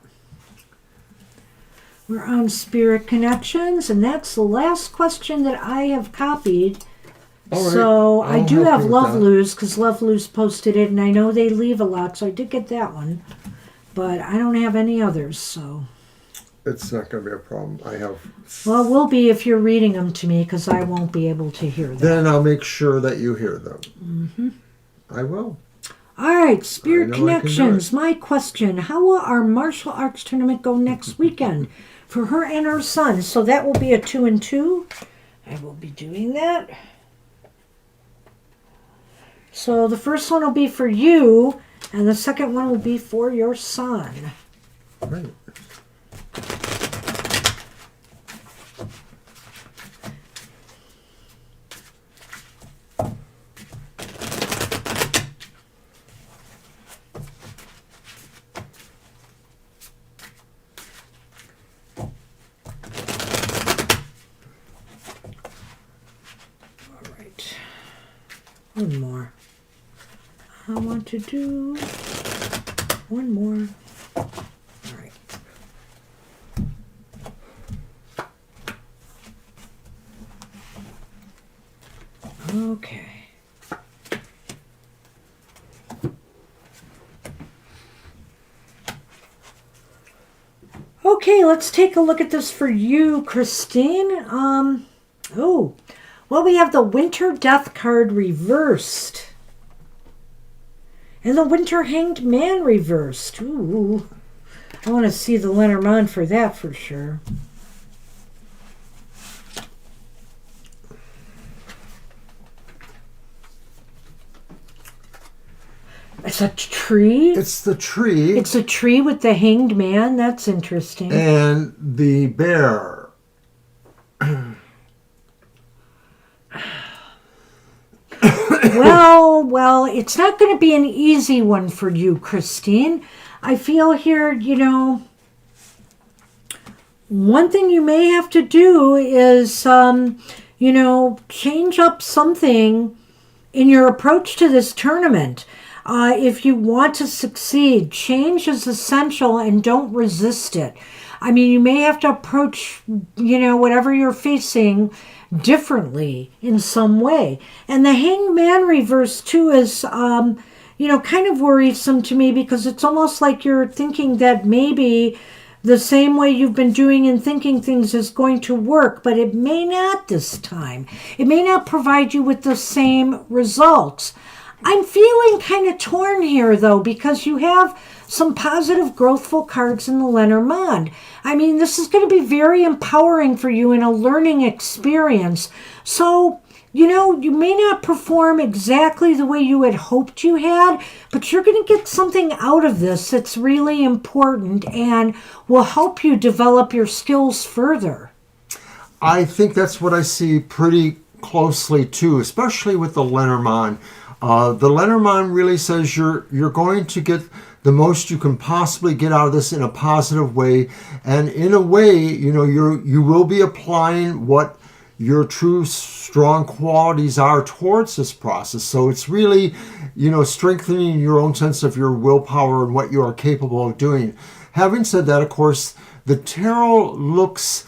We're on Spirit Connections, and that's the last question that I have copied. All right. So I do have Love Lose, because Love Lose posted it, and I know they leave a lot, so I did get that one. But I don't have any others, so... It's not going to be a problem. I have... Well, it will be if you're reading them to me, because I won't be able to hear them. Then I'll make sure that you hear them. Mm-hmm. I will. All right, Spirit Connections. My question, how will our martial arts tournament go next weekend for her and her son? So that will be a 2 and 2. I will be doing that. So the first one will be for you, and the second one will be for your son. Right. One more. I want to do one more. All right. Okay. Okay, let's take a look at this for you, Christine. Well, we have the Winter Death card reversed. And the Winter Hanged Man reversed. Ooh. I want to see the Lenormand for that for sure. It's a tree? It's the tree. It's a tree with the Hanged Man. That's interesting. And the bear. Well, it's not going to be an easy one for you, Christine. I feel here, one thing you may have to do is, change up something in your approach to this tournament. If you want to succeed, change is essential and don't resist it. I mean, you may have to approach, whatever you're facing differently in some way. And the Hanged Man reverse, too, is, kind of worrisome to me, because it's almost like you're thinking that maybe the same way you've been doing and thinking things is going to work, but it may not this time. It may not provide you with the same results. I'm feeling kind of torn here, though, because you have some positive, growthful cards in the Lenormand. I mean, this is going to be very empowering for you in a learning experience. So you may not perform exactly the way you had hoped you had, but you're going to get something out of this that's really important and will help you develop your skills further. I think that's what I see pretty closely too, especially with the Lenormand. The Lenormand really says you're going to get the most you can possibly get out of this in a positive way, and in a way, you will be applying what your true strong qualities are towards this process. So it's really, strengthening your own sense of your willpower and what you are capable of doing. Having said that, of course, the tarot looks,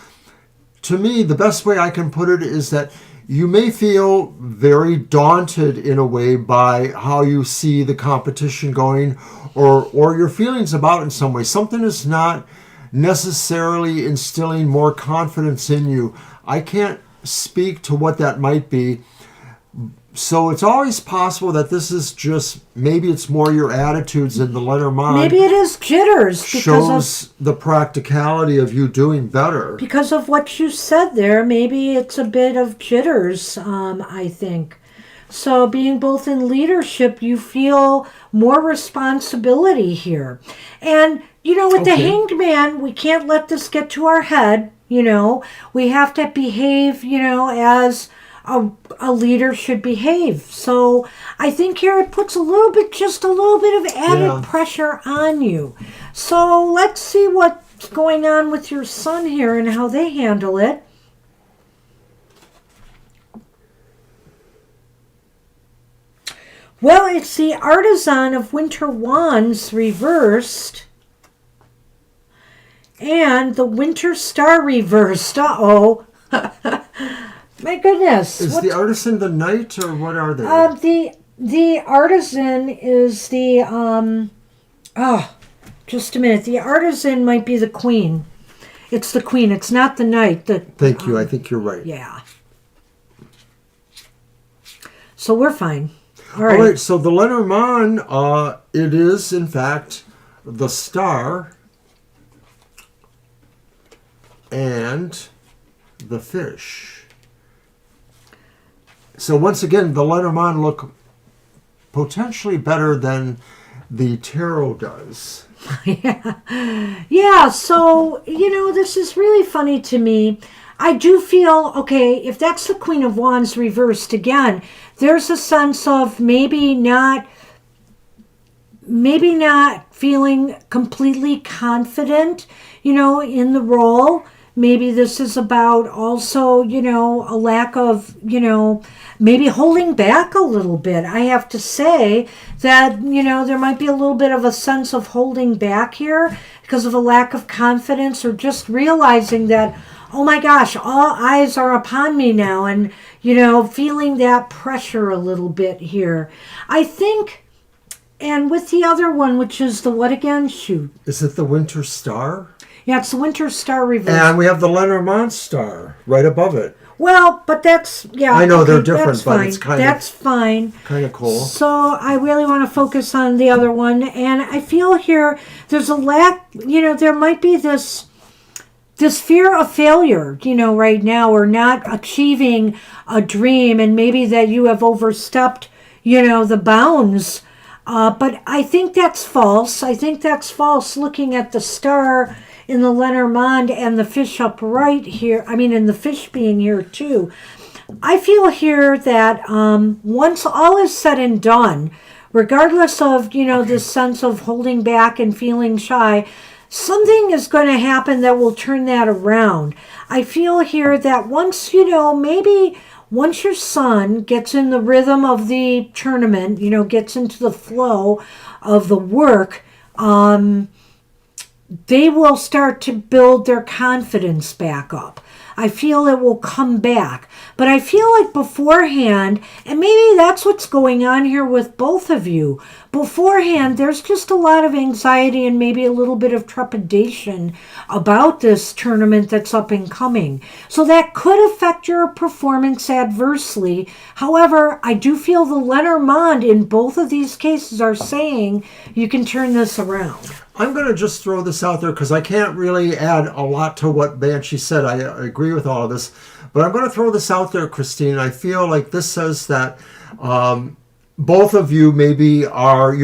to me, the best way I can put it is that you may feel very daunted in a way by how you see the competition going, or your feelings about it in some way. Something is not necessarily instilling more confidence in you. I can't speak to what that might be. So it's always possible that this is just, maybe it's more your attitudes in the Lenormand. Maybe it is jitters. Shows the practicality of you doing better. Because of what you said there, maybe it's a bit of jitters, I think. So being both in leadership, you feel more responsibility here. And, with the Hanged Man, we can't let this get to our head. We have to behave, as a leader should behave. So I think here it puts just a little bit of added pressure on you. So let's see what's going on with your son here and how they handle it. Well, it's the Artisan of Winter Wands reversed. And the Winter Star reversed. Uh-oh. My goodness. Is the Artisan the Knight, or what are they? The Artisan is the... just a minute. The Artisan might be the Queen. It's the Queen. It's not the Knight. Thank you. I think you're right. Yeah. So we're fine. All right. So the Lenormand, it is, in fact, the Star and the Fish. So once again, the Lenormand look potentially better than the tarot does. Yeah, so, this is really funny to me. I do feel, okay, if that's the Queen of Wands reversed again, there's a sense of maybe not feeling completely confident, in the role. Maybe this is about also, a lack of, maybe holding back a little bit. I have to say that, there might be a little bit of a sense of holding back here because of a lack of confidence, or just realizing that, oh my gosh, all eyes are upon me now, and, feeling that pressure a little bit here. I think, and with the other one, which is the what again? Shoot. Is it the Winter Star? Yeah, it's the Winter Star reverse. And we have the Lenormand Star right above it. Well, but that's, yeah. I know, okay, they're different, but it's that's fine. Kind of cool. So I really want to focus on the other one. And I feel here there's a lack, there might be this fear of failure, right now, or not achieving a dream, and maybe that you have overstepped, the bounds. But I think that's false. I think that's false looking at the Star in the Lenormand and the Fish upright here. I mean, and the Fish being here too. I feel here that once all is said and done, regardless of, this sense of holding back and feeling shy, something is going to happen that will turn that around. I feel here that once, maybe once your son gets in the rhythm of the tournament, gets into the flow of the work, they will start to build their confidence back up. I feel it will come back. But I feel like beforehand, and maybe that's what's going on here with both of you, beforehand, there's just a lot of anxiety and maybe a little bit of trepidation about this tournament that's up and coming. So that could affect your performance adversely. However, I do feel the Lenormand in both of these cases are saying you can turn this around. I'm going to just throw this out there because I can't really add a lot to what Banshee said. I agree with all of this. But I'm going to throw this out there, Christine. I feel like this says that both of you maybe are,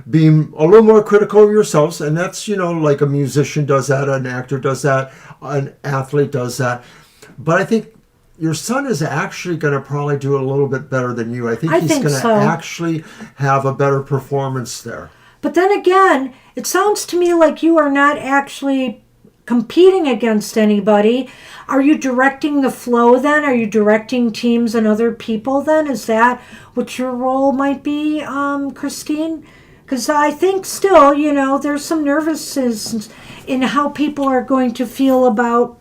being a little more critical of yourselves. And that's, like a musician does that, an actor does that, an athlete does that. But I think your son is actually going to probably do a little bit better than you. I think he's going to actually have a better performance there. But then again, it sounds to me like you are not actually competing against anybody. Are you directing the flow then? Are you directing teams and other people then? Is that what your role might be, Christine? Because I think still, there's some nervousness in how people are going to feel about,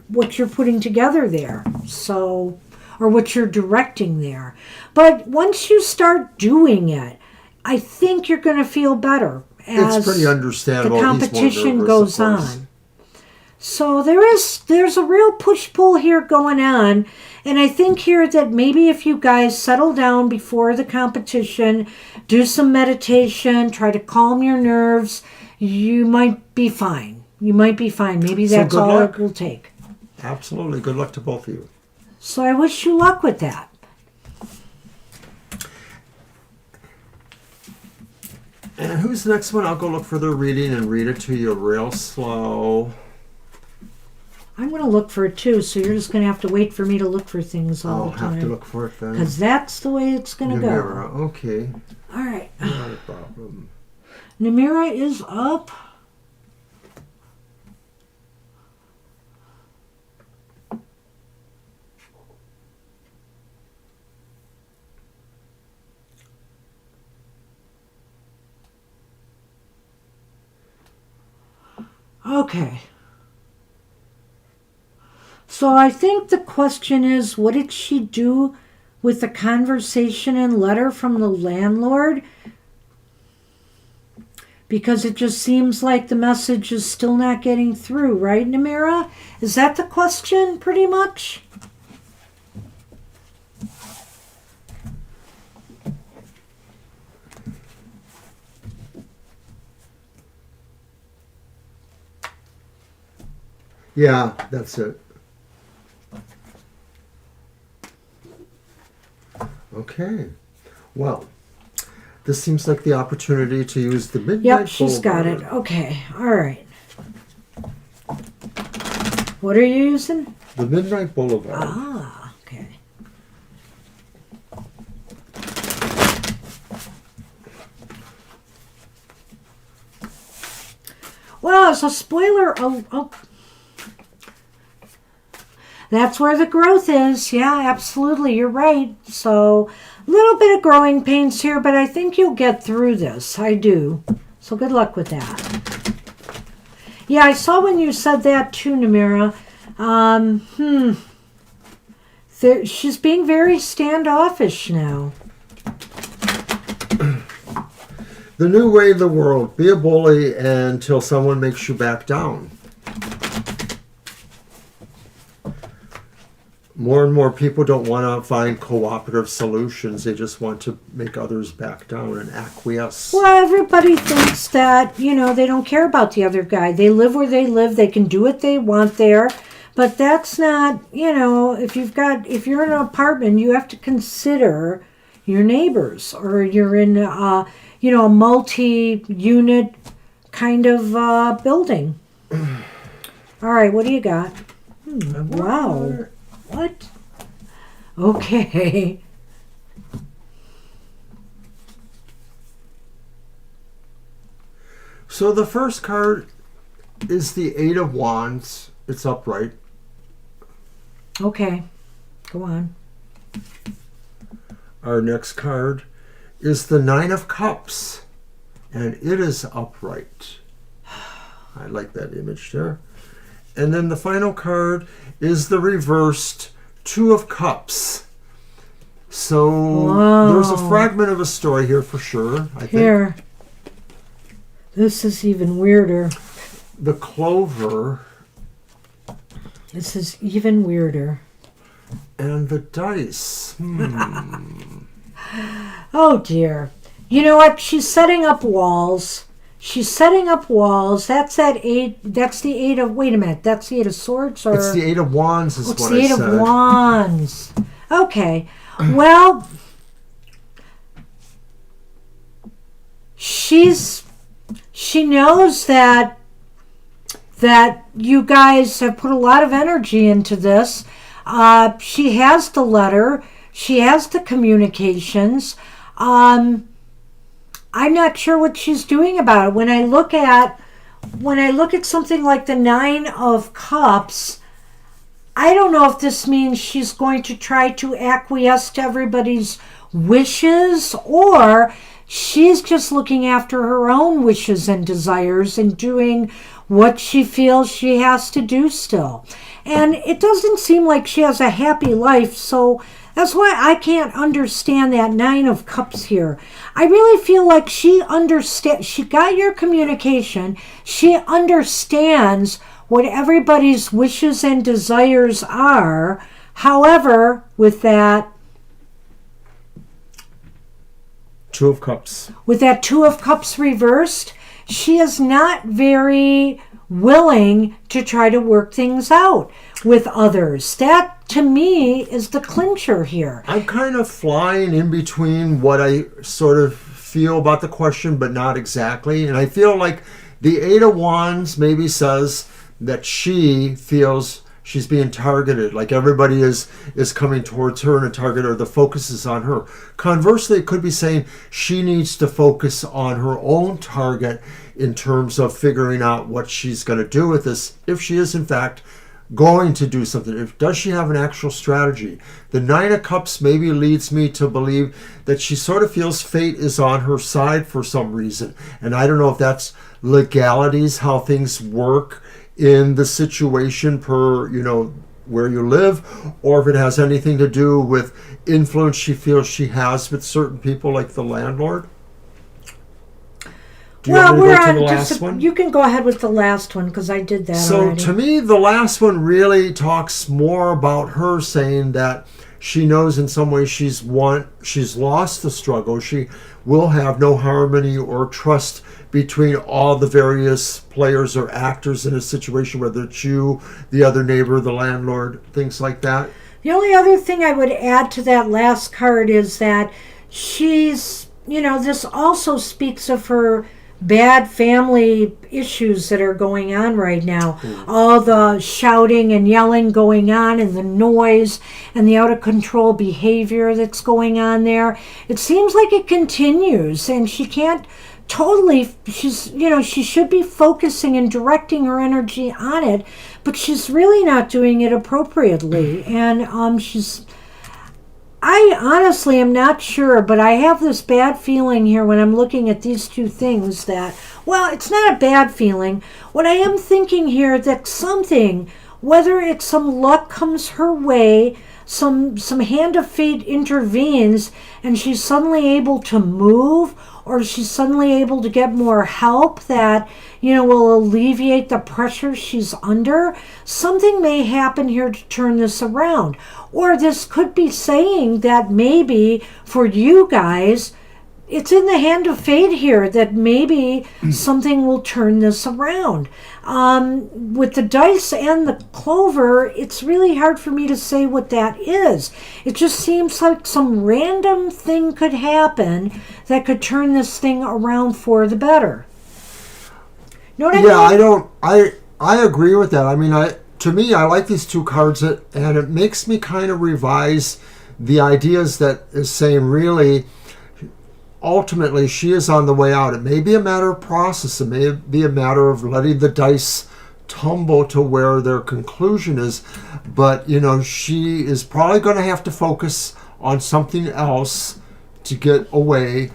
what you're putting together there. So, or what you're directing there. But once you start doing it, I think you're going to feel better as it's pretty understandable. The competition goes on. So there's a real push-pull here going on. And I think here that maybe if you guys settle down before the competition, do some meditation, try to calm your nerves, you might be fine. You might be fine. Maybe that's all it will take. Absolutely. Good luck to both of you. So I wish you luck with that. And who's the next one? I'll go look for their reading and read it to you real slow. I'm going to look for it too, so you're just going to have to wait for me to look for things all the time. I'll have to look for it then. Because that's the way it's going to go. Okay. All right. Not a problem. Namira is up. Okay. So I think the question is, what did she do with the conversation and letter from the landlord? Because it just seems like the message is still not getting through, right, Namira? Is that the question, pretty much? Yeah, that's it. Okay. Well, this seems like the opportunity to use the Midnight Yep, she's Boulevard. got it. Okay, all right. What are you using? The Midnight Boulevard. Ah, okay. Well, as a spoiler, that's where the growth is. Yeah, absolutely. You're right. So a little bit of growing pains here, but I think you'll get through this. I do. So good luck with that. Yeah, I saw when you said that too, Namira. She's being very standoffish now. The new way of the world. Be a bully until someone makes you back down. More and more people don't want to find cooperative solutions. They just want to make others back down and acquiesce. Well, everybody thinks that, they don't care about the other guy. They live where they live. They can do what they want there. But that's not, if you're in an apartment, you have to consider your neighbors, or you're in, a multi-unit kind of building. All right, what do you got? Wow. What? Okay. So the first card is the Eight of Wands. It's upright. Okay. Go on. Our next card is the Nine of Cups, and it is upright. I like that image there. And then the final card is the reversed Two of Cups. So there's a fragment of a story here for sure, I think. Here. This is even weirder. The Clover. This is even weirder. And the dice. Oh dear. You know what? She's setting up walls. She's setting up walls. That's that eight. That's the eight of. Wait a minute. That's the eight of swords, or it's the Eight of Wands. Is it's what the I eight said. of wands. Okay. Well, she knows that you guys have put a lot of energy into this. She has the letter. She has the communications. I'm not sure what she's doing about it. When I look at something like the Nine of Cups, I don't know if this means she's going to try to acquiesce to everybody's wishes, or she's just looking after her own wishes and desires and doing what she feels she has to do still. And it doesn't seem like she has a happy life, so that's why I can't understand that Nine of Cups here. I really feel like she got your communication. She understands what everybody's wishes and desires are. However, with that Two of Cups. With that Two of Cups reversed, she is not very willing to try to work things out with others. That, to me, is the clincher here. I'm kind of flying in between what I sort of feel about the question, but not exactly. And I feel like the Eight of Wands maybe says that she feels she's being targeted, like everybody is coming towards her and a target, or the focus is on her. Conversely, it could be saying she needs to focus on her own target in terms of figuring out what she's going to do with this, if she is in fact going to do something. Does she have an actual strategy? The Nine of Cups maybe leads me to believe that she sort of feels fate is on her side for some reason. And I don't know if that's legalities, how things work in the situation per, where you live, or if it has anything to do with influence she feels she has with certain people, like the landlord. Do you want me to go to the last one? You can go ahead with the last one, because I did that already. So to me, the last one really talks more about her saying that she knows in some way she's lost the struggle. She will have no harmony or trust between all the various players or actors in a situation, whether it's you, the other neighbor, the landlord, things like that. The only other thing I would add to that last card is that she's, this also speaks of her bad family issues that are going on right now. All the shouting and yelling going on, and the noise and the out of control behavior that's going on there. It seems like it continues, and she can't totally, she should be focusing and directing her energy on it, but she's really not doing it appropriately. And I honestly am not sure, but I have this bad feeling here when I'm looking at these two things that, well, it's not a bad feeling. What I am thinking here, that something, whether it's some luck comes her way, some hand of fate intervenes, and she's suddenly able to move, or she's suddenly able to get more help that, will alleviate the pressure she's under. Something may happen here to turn this around. Or this could be saying that maybe for you guys, it's in the hand of fate here that maybe something will turn this around. With the dice and the clover, it's really hard for me to say what that is. It just seems like some random thing could happen that could turn this thing around for the better. Know what I mean? I agree with that. I mean, to me, I like these two cards, and it makes me kind of revise the ideas that is saying really, ultimately, she is on the way out. It may be a matter of process. It may be a matter of letting the dice tumble to where their conclusion is. But, she is probably going to have to focus on something else to get away.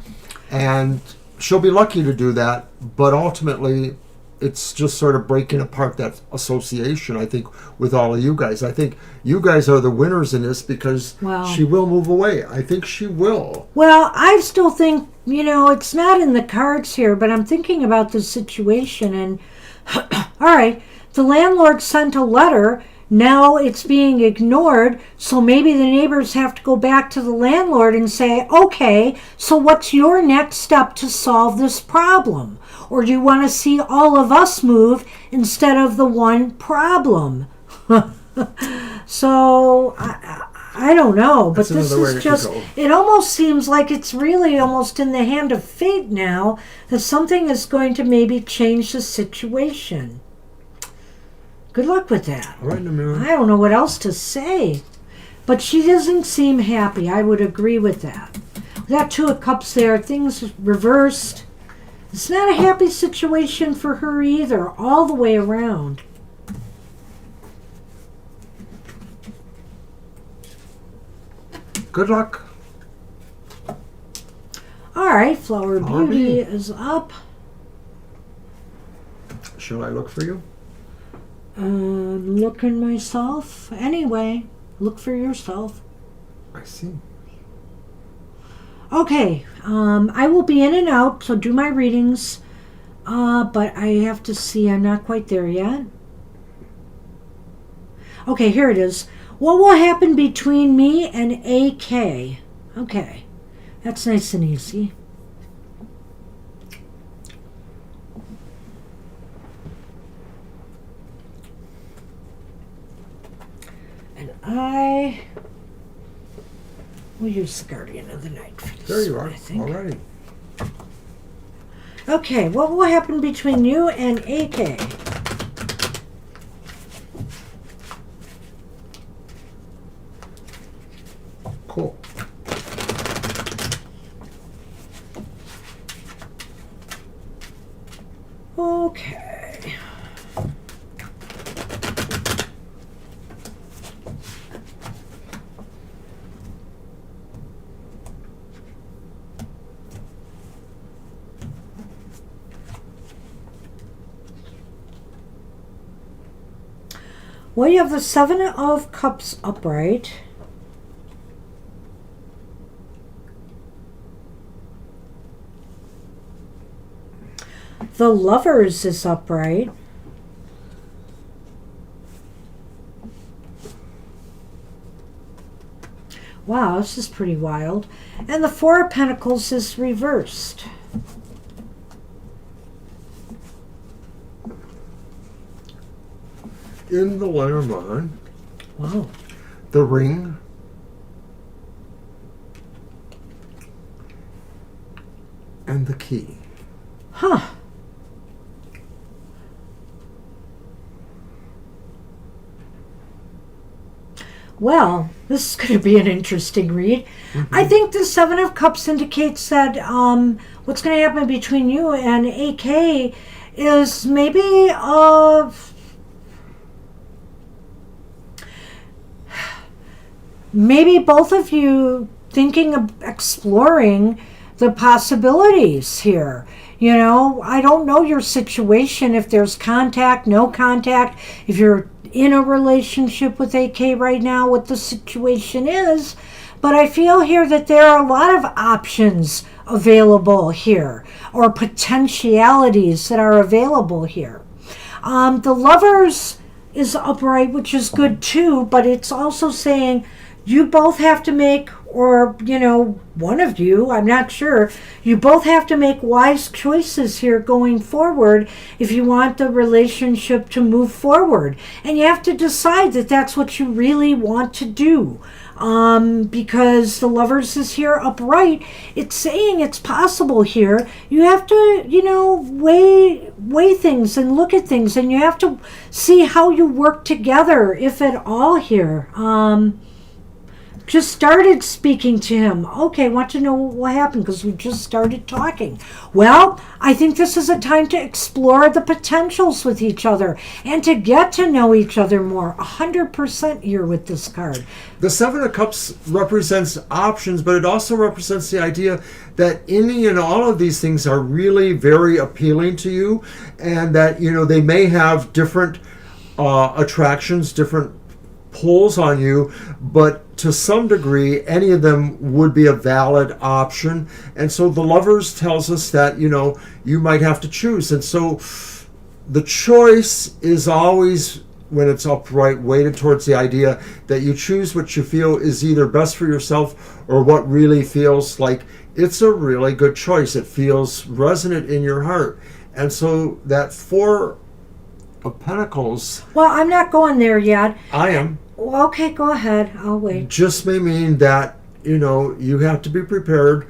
And she'll be lucky to do that. But ultimately, it's just sort of breaking apart that association, I think, with all of you guys. I think you guys are the winners in this, because she will move away. I think she will. Well, I still think, it's not in the cards here, but I'm thinking about the situation. And, all right, the landlord sent a letter. Now it's being ignored, so maybe the neighbors have to go back to the landlord and say, okay, so what's your next step to solve this problem? Or do you want to see all of us move instead of the one problem? So, I don't know, but this is just, it almost seems like it's really almost in the hand of fate now that something is going to maybe change the situation. Good luck with that. All right, Namira. I don't know what else to say. But she doesn't seem happy. I would agree with that. That Two of Cups there, things reversed. It's not a happy situation for her either, all the way around. Good luck. All right, Flower Beauty is up. Shall I look for you? Looking myself. Anyway, look for yourself. I see. Okay, I will be in and out, so do my readings. But I have to see, I'm not quite there yet. Okay, here it is. What will happen between me and AK? Okay, that's nice and easy. And I will use the Guardian of the Night for this. There you are. I think. All righty. Okay, what will happen between you and AK? Cool. Okay. Well, you have the Seven of Cups upright. The Lovers is upright. Wow, this is pretty wild. And the Four of Pentacles is reversed. In the Lenormand, Wow. the Ring, and the Key. Huh. Well, this is going to be an interesting read. Mm-hmm. I think the Seven of Cups indicates that what's going to happen between you and AK is maybe maybe both of you thinking of exploring the possibilities here. You know, I don't know your situation, if there's contact, no contact, if you're in a relationship with AK right now, what the situation is. But I feel here that there are a lot of options available here, or potentialities that are available here. The Lovers is upright, which is good too, but it's also saying you both have to make, or, you know, one of you, I'm not sure, you both have to make wise choices here going forward if you want the relationship to move forward. And you have to decide that that's what you really want to do. Because the Lovers is here upright, it's saying it's possible here. You have to, you know, weigh things and look at things, and you have to see how you work together, if at all here. Just started speaking to him. Okay, want to know what happened because we just started talking. Well, I think this is a time to explore the potentials with each other and to get to know each other more. 100% here with this card. The Seven of Cups represents options, but it also represents the idea that any and all of these things are really very appealing to you, and that, you know, they may have different attractions, different pulls on you, but to some degree, any of them would be a valid option. And so the Lovers tells us that, you know, you might have to choose. And so the choice is always when it's upright, weighted towards the idea that you choose what you feel is either best for yourself or what really feels like it's a really good choice. It feels resonant in your heart. And so that Four of Pentacles... Well, I'm not going there yet. I am. Well, okay, go ahead. I'll wait. Just may mean that, you have to be prepared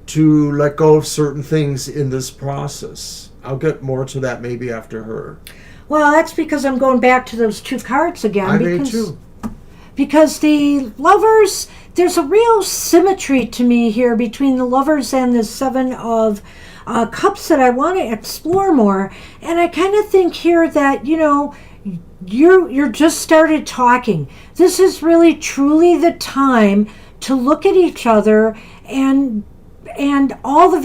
to let go of certain things in this process. I'll get more to that maybe after her. Well, that's because I'm going back to those two cards again. I may too. Because the Lovers, there's a real symmetry to me here between the Lovers and the Seven of Cups that I want to explore more. And I kind of think here that, you're just started talking. This is really truly the time to look at each other and all the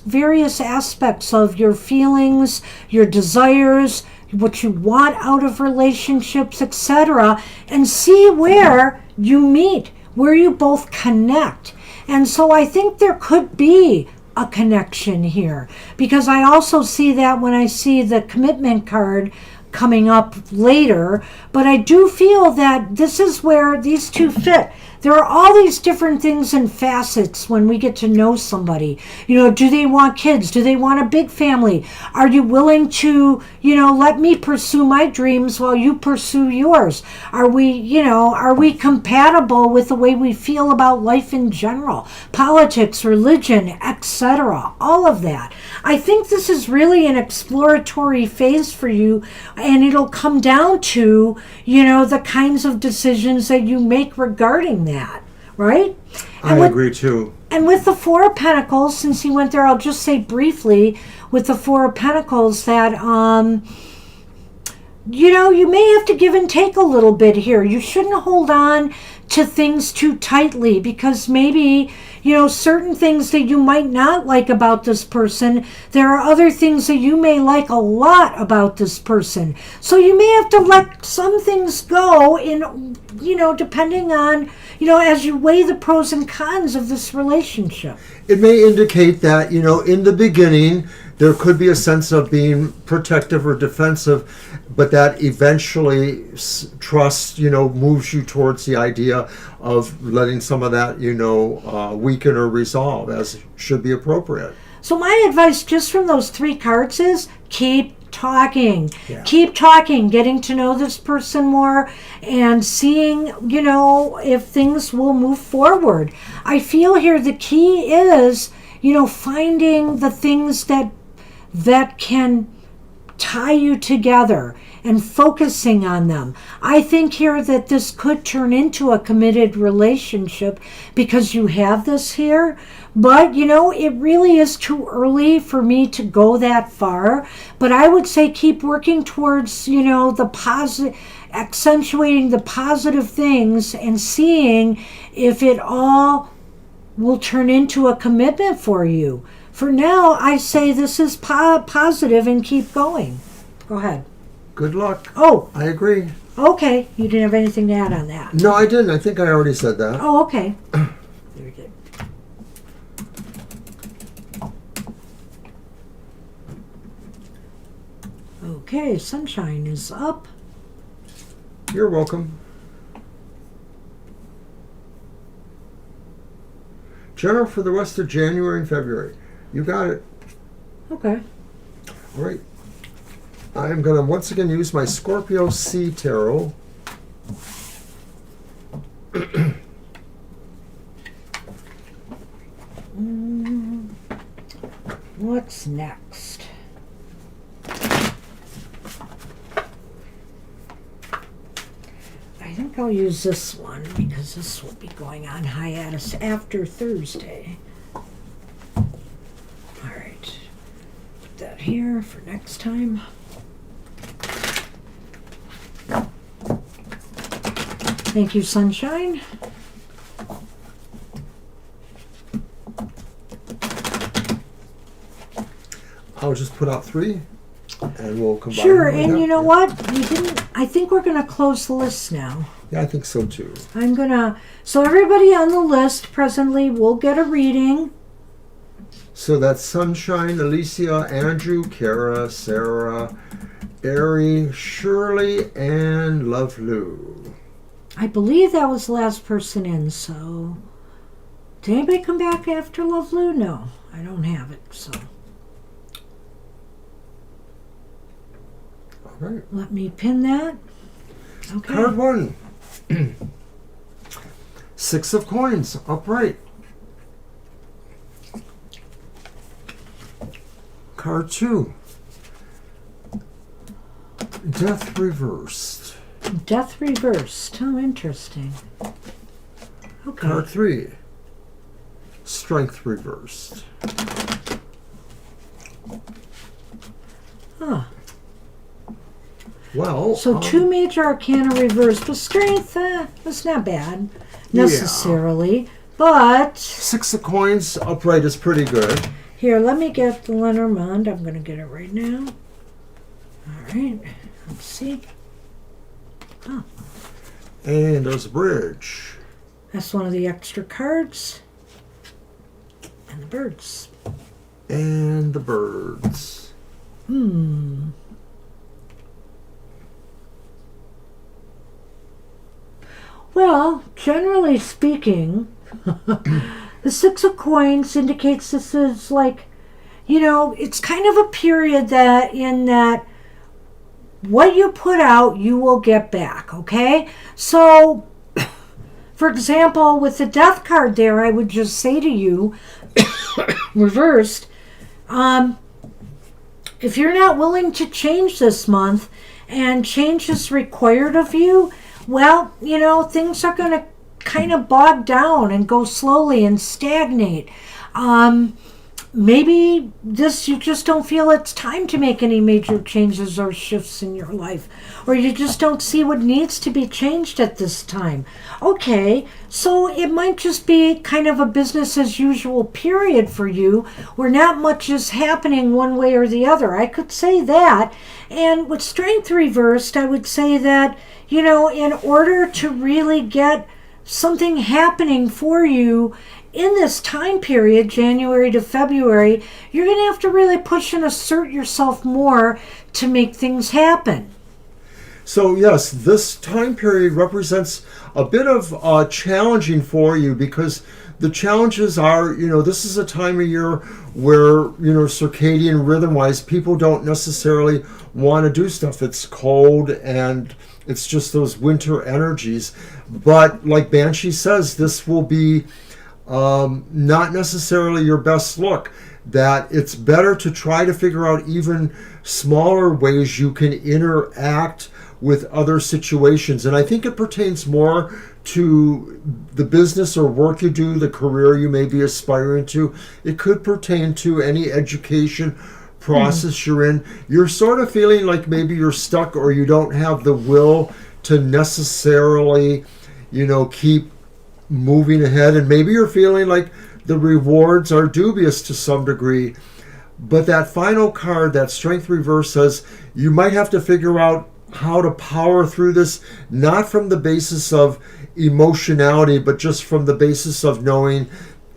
various aspects of your feelings, your desires, what you want out of relationships, etc., and see where you meet, where you both connect. And so I think there could be a connection here, because I also see that when I see the commitment card coming up later, but I do feel that this is where these two fit. There are all these different things and facets when we get to know somebody. Do they want kids? Do they want a big family? Are you willing to, let me pursue my dreams while you pursue yours? Are we compatible with the way we feel about life in general? Politics, religion, etc. All of that. I think this is really an exploratory phase for you, and it'll come down to, the kinds of decisions that you make regarding that, right? I agree too. And with the Four of Pentacles, since he went there, I'll just say briefly with the Four of Pentacles that, you may have to give and take a little bit here. You shouldn't hold on to things too tightly, because maybe, certain things that you might not like about this person, there are other things that you may like a lot about this person. So you may have to let some things go in, depending on, as you weigh the pros and cons of this relationship. It may indicate that, in the beginning, there could be a sense of being protective or defensive, but that eventually trust, moves you towards the idea of letting some of that, weaken or resolve as should be appropriate. So my advice just from those three cards is keep talking. Yeah. Keep talking, getting to know this person more and seeing, if things will move forward. I feel here the key is, finding the things that can tie you together and focusing on them. I think here that this could turn into a committed relationship because you have this here, but it really is too early for me to go that far. But I would say keep working towards, the positive, accentuating the positive things and seeing if it all will turn into a commitment for you. For now, I say this is positive and keep going. Go ahead. Good luck. Oh. I agree. Okay. You didn't have anything to add on that? No, I didn't. I think I already said that. Oh, okay. Very good. Okay, Sunshine is up. You're welcome. General for the rest of January and February. You got it. Okay. All right. I'm going to once again use my Scorpio C Tarot. What's next? I think I'll use this one because this will be going on hiatus after Thursday. All right. Put that here for next time. Thank you, Sunshine. I'll just put out 3 and we'll combine. Sure, them and like you know that. what? We didn't. I think we're going to close the list now. Yeah, I think so too. So everybody on the list presently will get a reading. So that's Sunshine, Alicia, Andrew, Kara, Sarah, Barry, Shirley, and Love Lou. I believe that was the last person in, so... Did anybody come back after Love Lou? No, I don't have it, so... All right. Let me pin that. Okay. Card 1. 6 of coins, upright. Card 2. Death reversed. Death reversed. How interesting. Okay. Card 3. Strength reversed. Huh. Well, So 2 major arcana reversed, but strength, that's not bad necessarily. But 6 of coins upright is pretty good. here, let me get the Lenormand. I'm going to get it right now. All right. Let's see. Oh, And there's a bridge. that's one of the extra cards. And the birds. And the birds. Well, generally speaking, the 6 of coins indicates this is like, it's kind of a period that what you put out, you will get back, okay? So, for example, with the death card there, I would just say to you, reversed, if you're not willing to change this month and change is required of you, well, things are going to kind of bog down and go slowly and stagnate. Maybe you just don't feel it's time to make any major changes or shifts in your life, or you just don't see what needs to be changed at this time. Okay, so it might just be kind of a business as usual period for you where not much is happening one way or the other. I could say that. And with strength reversed, I would say that, in order to really get something happening for you in this time period, January to February, you're going to have to really push and assert yourself more to make things happen. So yes, this time period represents a bit of challenging for you, because the challenges are, this is a time of year where, circadian rhythm-wise, people don't necessarily want to do stuff. It's cold and it's just those winter energies. But like Banshee says, this will be not necessarily your best look. That it's better to try to figure out even smaller ways you can interact with other situations. And I think it pertains more to the business or work you do, the career you may be aspiring to. It could pertain to any education process you're in. You're sort of feeling like maybe you're stuck, or you don't have the will to necessarily, keep moving ahead. And maybe you're feeling like the rewards are dubious to some degree. But that final card, that strength reverse, says you might have to figure out how to power through this, not from the basis of emotionality, but just from the basis of knowing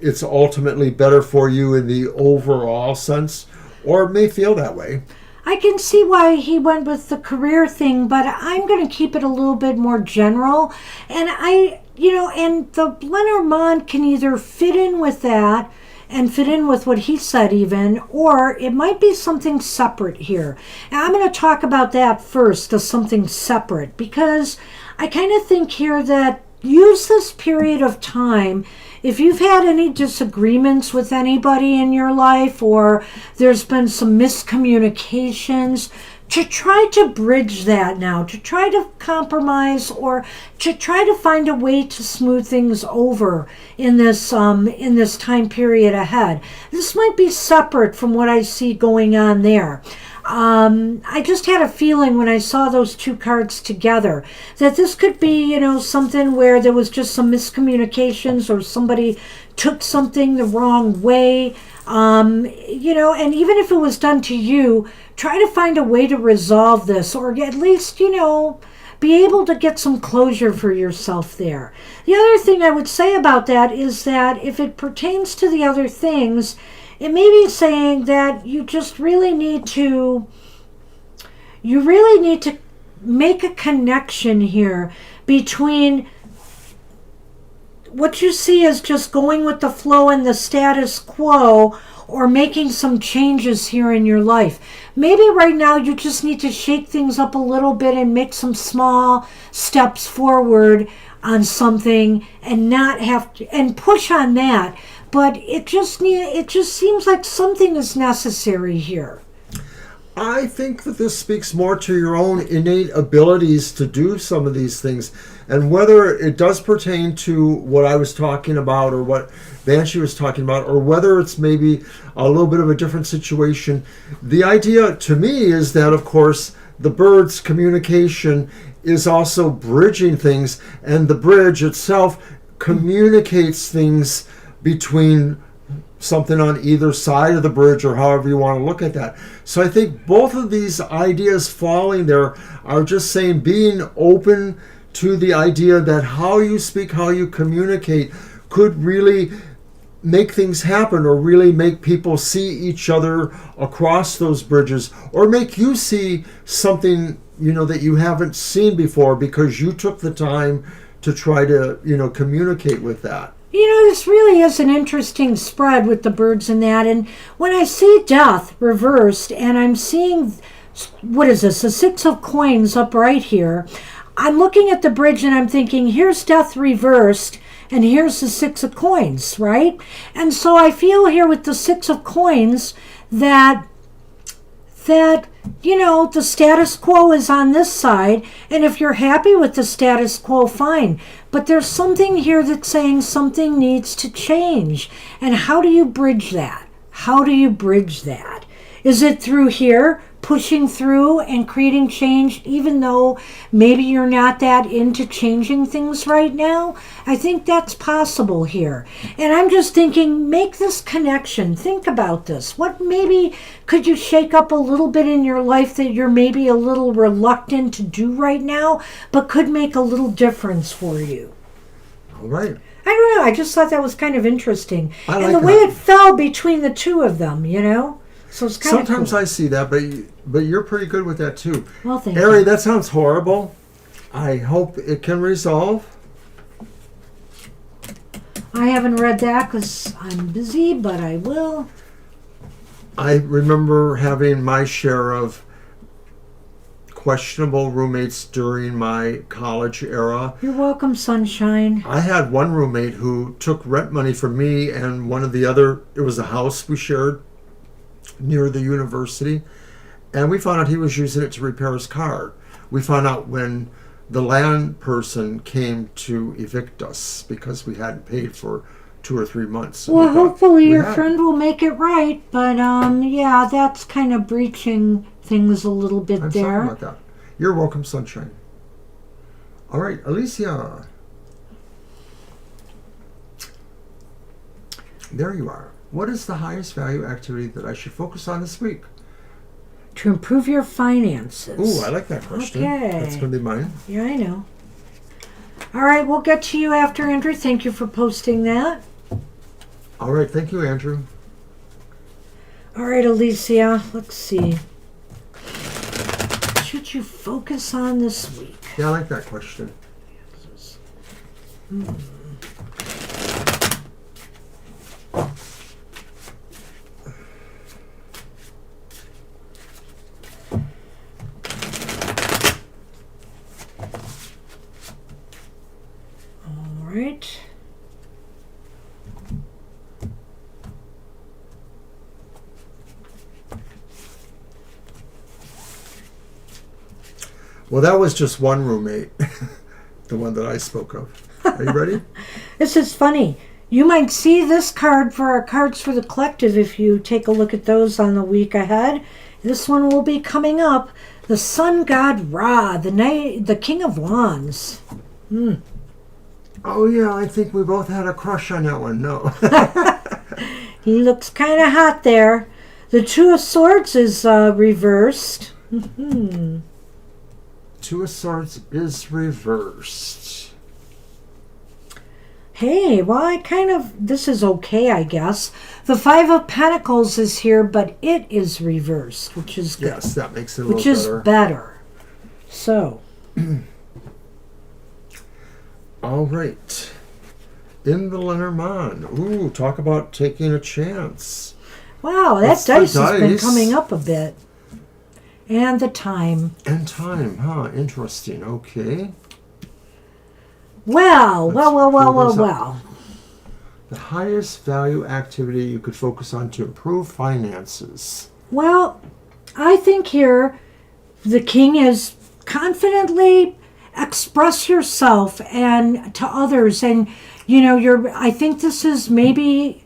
it's ultimately better for you in the overall sense, or it may feel that way. I can see why he went with the career thing, but I'm going to keep it a little bit more general. And and the Lenormand can either fit in with that and fit in with what he said even, or it might be something separate here. And I'm going to talk about that first, as something separate, because I kind of think here that use this period of time, if you've had any disagreements with anybody in your life, or there's been some miscommunications, to try to bridge that now, to try to compromise, or to try to find a way to smooth things over in this time period ahead. This might be separate from what I see going on there. I just had a feeling when I saw those two cards together that this could be, something where there was just some miscommunications, or somebody took something the wrong way. And even if it was done to you, try to find a way to resolve this, or at least, be able to get some closure for yourself there. The other thing I would say about that is that if it pertains to the other things, it may be saying that you just really need to, you really need to make a connection here between what you see as just going with the flow and the status quo, or making some changes here in your life. Maybe right now you just need to shake things up a little bit and make some small steps forward on something, and not have to, and push on that. But it just seems like something is necessary here. I think that this speaks more to your own innate abilities to do some of these things. And whether it does pertain to what I was talking about or what Banshee was talking about, or whether it's maybe a little bit of a different situation, the idea to me is that, of course, the bird's communication is also bridging things, and the bridge itself communicates things between something on either side of the bridge, or however you want to look at that. So I think both of these ideas falling there are just saying being open to the idea that how you speak, how you communicate could really make things happen, or really make people see each other across those bridges, or make you see something, that you haven't seen before because you took the time to try to, communicate with that. This really is an interesting spread with the birds and that. And when I see death reversed, and I'm seeing, what is this, the 6 of coins up right here, I'm looking at the bridge and I'm thinking, here's death reversed, and here's the 6 of coins, right? And so I feel here with the 6 of coins that the status quo is on this side, and if you're happy with the status quo, fine. But there's something here that's saying something needs to change. And how do you bridge that? How do you bridge that? Is it through here, pushing through and creating change, even though maybe you're not that into changing things right now? I think that's possible here. And I'm just thinking, make this connection. Think about this. What maybe could you shake up a little bit in your life that you're maybe a little reluctant to do right now, but could make a little difference for you? All right. I don't know. I just thought that was kind of interesting. I and like the way that. it fell between the two of them, So it's kind Sometimes of cool. I see that, but you're pretty good with that too. Well, thank Ari, you. that sounds horrible. I hope it can resolve. I haven't read that because I'm busy, but I will. I remember having my share of questionable roommates during my college era. You're welcome, sunshine. I had one roommate who took rent money from me and one of the other. It was a house we shared near the university, and we found out he was using it to repair his car. We found out when the land person came to evict us because we hadn't paid for 2 or 3 months. And Well, hopefully your had. friend will make it right, but yeah, that's kind of breaching things a little bit I'm there. sorry about that. You're welcome, sunshine. All right, Alicia. There you are. What is the highest value activity that I should focus on this week? To improve your finances. Ooh, I like that question. Okay. That's going to be mine. Yeah, I know. All right, we'll get to you after, Andrew. Thank you for posting that. All right, thank you, Andrew. All right, Alicia, let's see. What should you focus on this week? Yeah, I like that question. All right. Well, that was just one roommate, the one that I spoke of. Are you ready? This is funny. You might see this card for our Cards for the Collective if you take a look at those on the week ahead. This one will be coming up. The Sun God Ra, the King of Wands. Oh, yeah, I think we both had a crush on that one. No. He looks kind of hot there. The Two of Swords is reversed. Two of Swords is reversed. Hey, well, this is okay, I guess. The Five of Pentacles is here, but it is reversed, which is good. Yes, that makes it a which little is better. So. All right. In the Lenormand. Ooh, talk about taking a chance. Wow, that That's dice the has been dice. coming up a bit. And the time. And time, huh? Interesting. Okay. Well. The highest value activity you could focus on to improve finances. Well, I think here the king is confidently express yourself and to others, and I think this is maybe,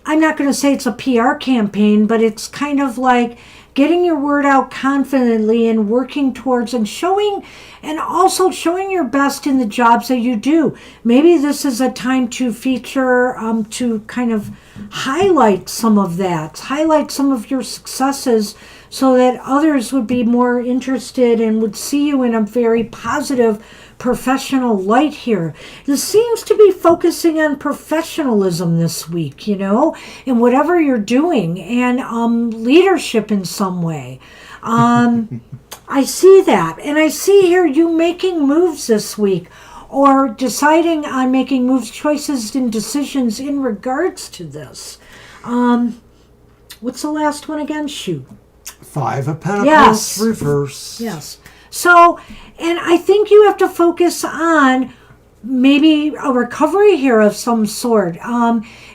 I'm not going to say it's a PR campaign, but it's kind of like getting your word out confidently and working towards and also showing your best in the jobs that you do. Maybe this is a time to feature, to kind of highlight some of that, highlight some of your successes so that others would be more interested and would see you in a very positive professional light here. This seems to be focusing on professionalism this week, in whatever you're doing, and leadership in some way. I see that. And I see here you making moves this week, or deciding on making moves, choices, and decisions in regards to this. What's the last one again? Shoot. Five of Pentacles, Yes. reverse. Yes. So, and I think you have to focus on maybe a recovery here of some sort.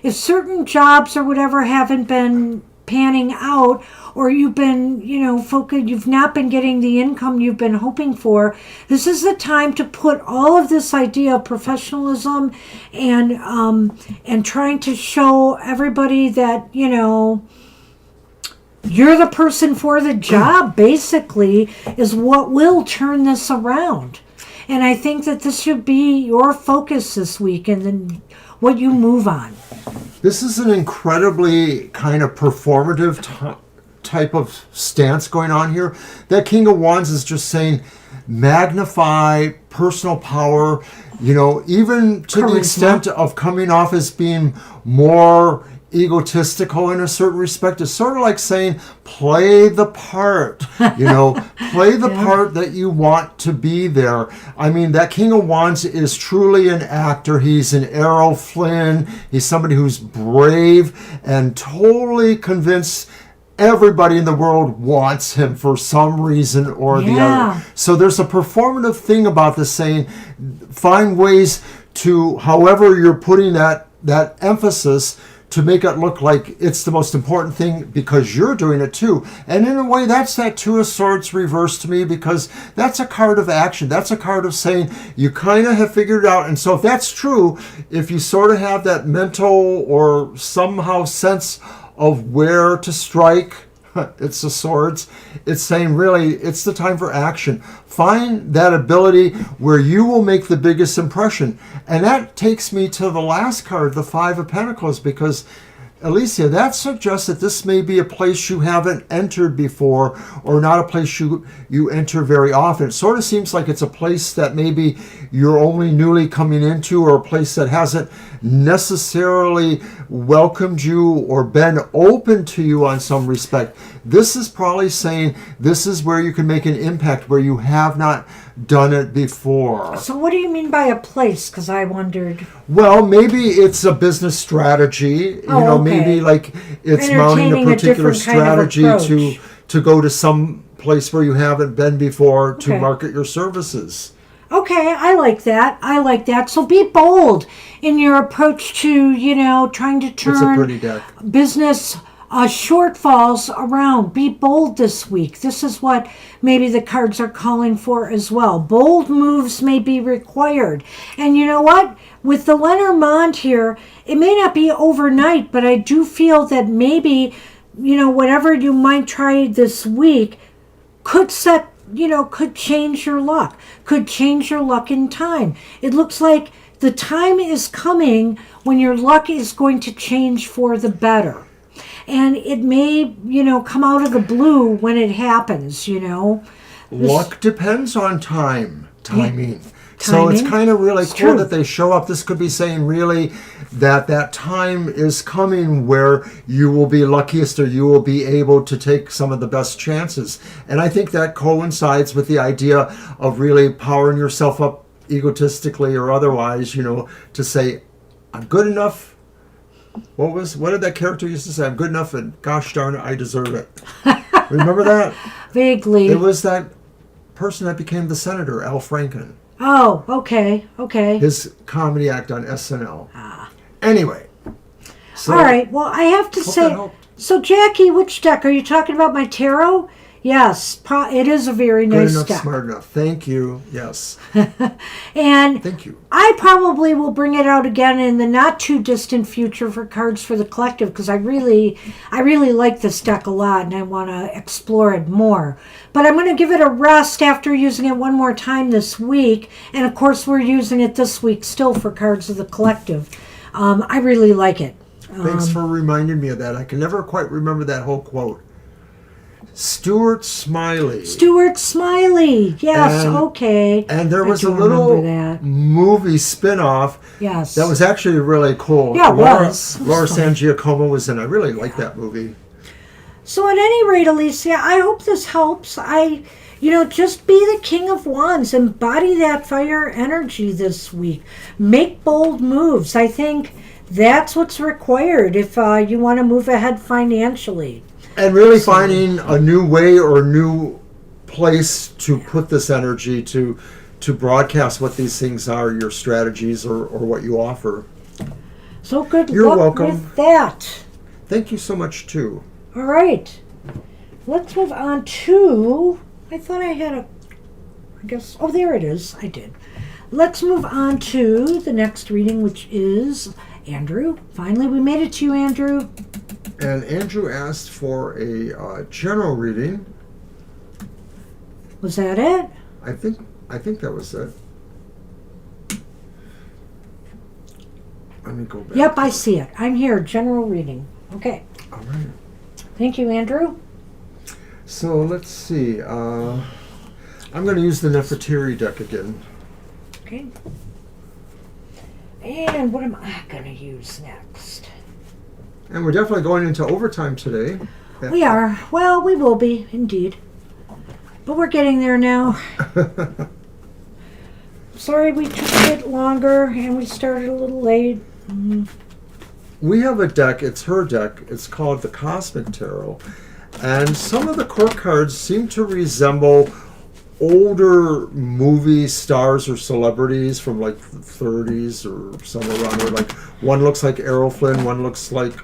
If certain jobs or whatever haven't been panning out, or you've been, focused, you've not been getting the income you've been hoping for, this is the time to put all of this idea of professionalism and trying to show everybody that, you're the person for the job, basically, is what will turn this around. And I think that this should be your focus this week and then what you move on. This is an incredibly kind of performative type of stance going on here. That King of Wands is just saying, magnify personal power, even to the extent of coming off as being more egotistical in a certain respect. Is sort of like saying, play the part, play the part that you want to be there. I mean, that King of Wands is truly an actor. He's an Errol Flynn. He's somebody who's brave and totally convinced everybody in the world wants him for some reason or the other. So there's a performative thing about this, saying, find ways to, however you're putting that emphasis, to make it look like it's the most important thing because you're doing it too. And in a way, that's that Two of Swords reverse to me, because that's a card of action. That's a card of saying you kind of have figured it out. And so if that's true, if you sort of have that mental or somehow sense of where to strike, it's the swords. It's saying, really, it's the time for action. Find that ability where you will make the biggest impression. And that takes me to the last card, the Five of Pentacles, because, Alicia, that suggests that this may be a place you haven't entered before, or not a place you enter very often. It sort of seems like it's a place that maybe you're only newly coming into, or a place that hasn't necessarily welcomed you or been open to you on some respect. This is probably saying this is where you can make an impact, where you have not done it before. So what do you mean by a place? Because I wondered. Well, maybe it's a business strategy. Maybe like it's mounting a particular strategy to go to some place where you haven't been before to market your services. Okay, I like that. So be bold in your approach to, trying to turn It's a pretty deck. Business shortfalls around. Be bold this week. This is what maybe the cards are calling for as well. Bold moves may be required. And you know what? With the Lenormand here, it may not be overnight, but I do feel that maybe, whatever you might try this week could change your luck. Could change your luck in time. It looks like the time is coming when your luck is going to change for the better. And it may, come out of the blue when it happens, Luck depends on timing. So it's kind of really cool true. that they show up. This could be saying really that time is coming where you will be luckiest, or you will be able to take some of the best chances. And I think that coincides with the idea of really powering yourself up egotistically or otherwise, to say, I'm good enough. What did that character used to say? I'm good enough, and gosh darn it, I deserve it. Remember that? Vaguely. It was that person that became the senator, Al Franken. Oh, okay. His comedy act on SNL. Anyway. So, all right. Well, I have to hope that say. helped. So, Jackie, which deck? Are you talking about my tarot? Yes. It is a very Good nice enough, deck. smart enough. Thank you. Yes. And Thank you. I probably will bring it out again in the not too distant future for Cards for the Collective, because I really like this deck a lot and I want to explore it more. But I'm going to give it a rest after using it one more time this week. And of course, we're using it this week still for Cards of the Collective. I really like it. Thanks for reminding me of that. I can never quite remember that whole quote. Stuart Smiley. Yes, okay. And there I was a do little remember that. movie spin-off Yes. that was actually really cool. Yeah, it was. It was Laura fun. San Giacomo was in. I really liked that movie. So at any rate, Alicia, I hope this helps. Just be the King of Wands. Embody that fire energy this week. Make bold moves. I think that's what's required if you want to move ahead financially. And really finding a new way or a new place to put this energy to broadcast what these things are, your strategies or what you offer. So good You're luck welcome. with that. Thank you so much, too. All right. Let's move on to... I thought I had a... I guess... Oh, there it is. I did. Let's move on to the next reading, which is Andrew. Finally, we made it to you, Andrew. And Andrew asked for a general reading. Was that it? I think that was it. Let me go back. Yep, I see it. I'm here. General reading. Okay. All right. Thank you, Andrew. So let's see. I'm going to use the Nefertiti deck again. Okay. And what am I going to use next? And we're definitely going into overtime today. We are. Well, we will be, indeed. But we're getting there now. Sorry we took a bit longer and we started a little late. We have a deck. It's her deck. It's called the Cosmic Tarot. And some of the court cards seem to resemble older movie stars or celebrities from like the 30s or somewhere around there. Like one looks like Errol Flynn, one looks like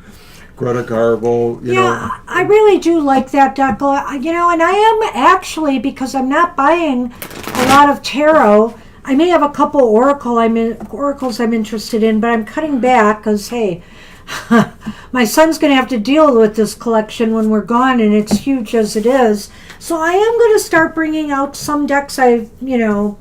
Greta Garbo. You know. I really do like that deck. And I am actually, because I'm not buying a lot of tarot, I may have a couple oracles I'm interested in, but I'm cutting back because, hey, my son's going to have to deal with this collection when we're gone, and it's huge as it is. So I am going to start bringing out some decks I've, from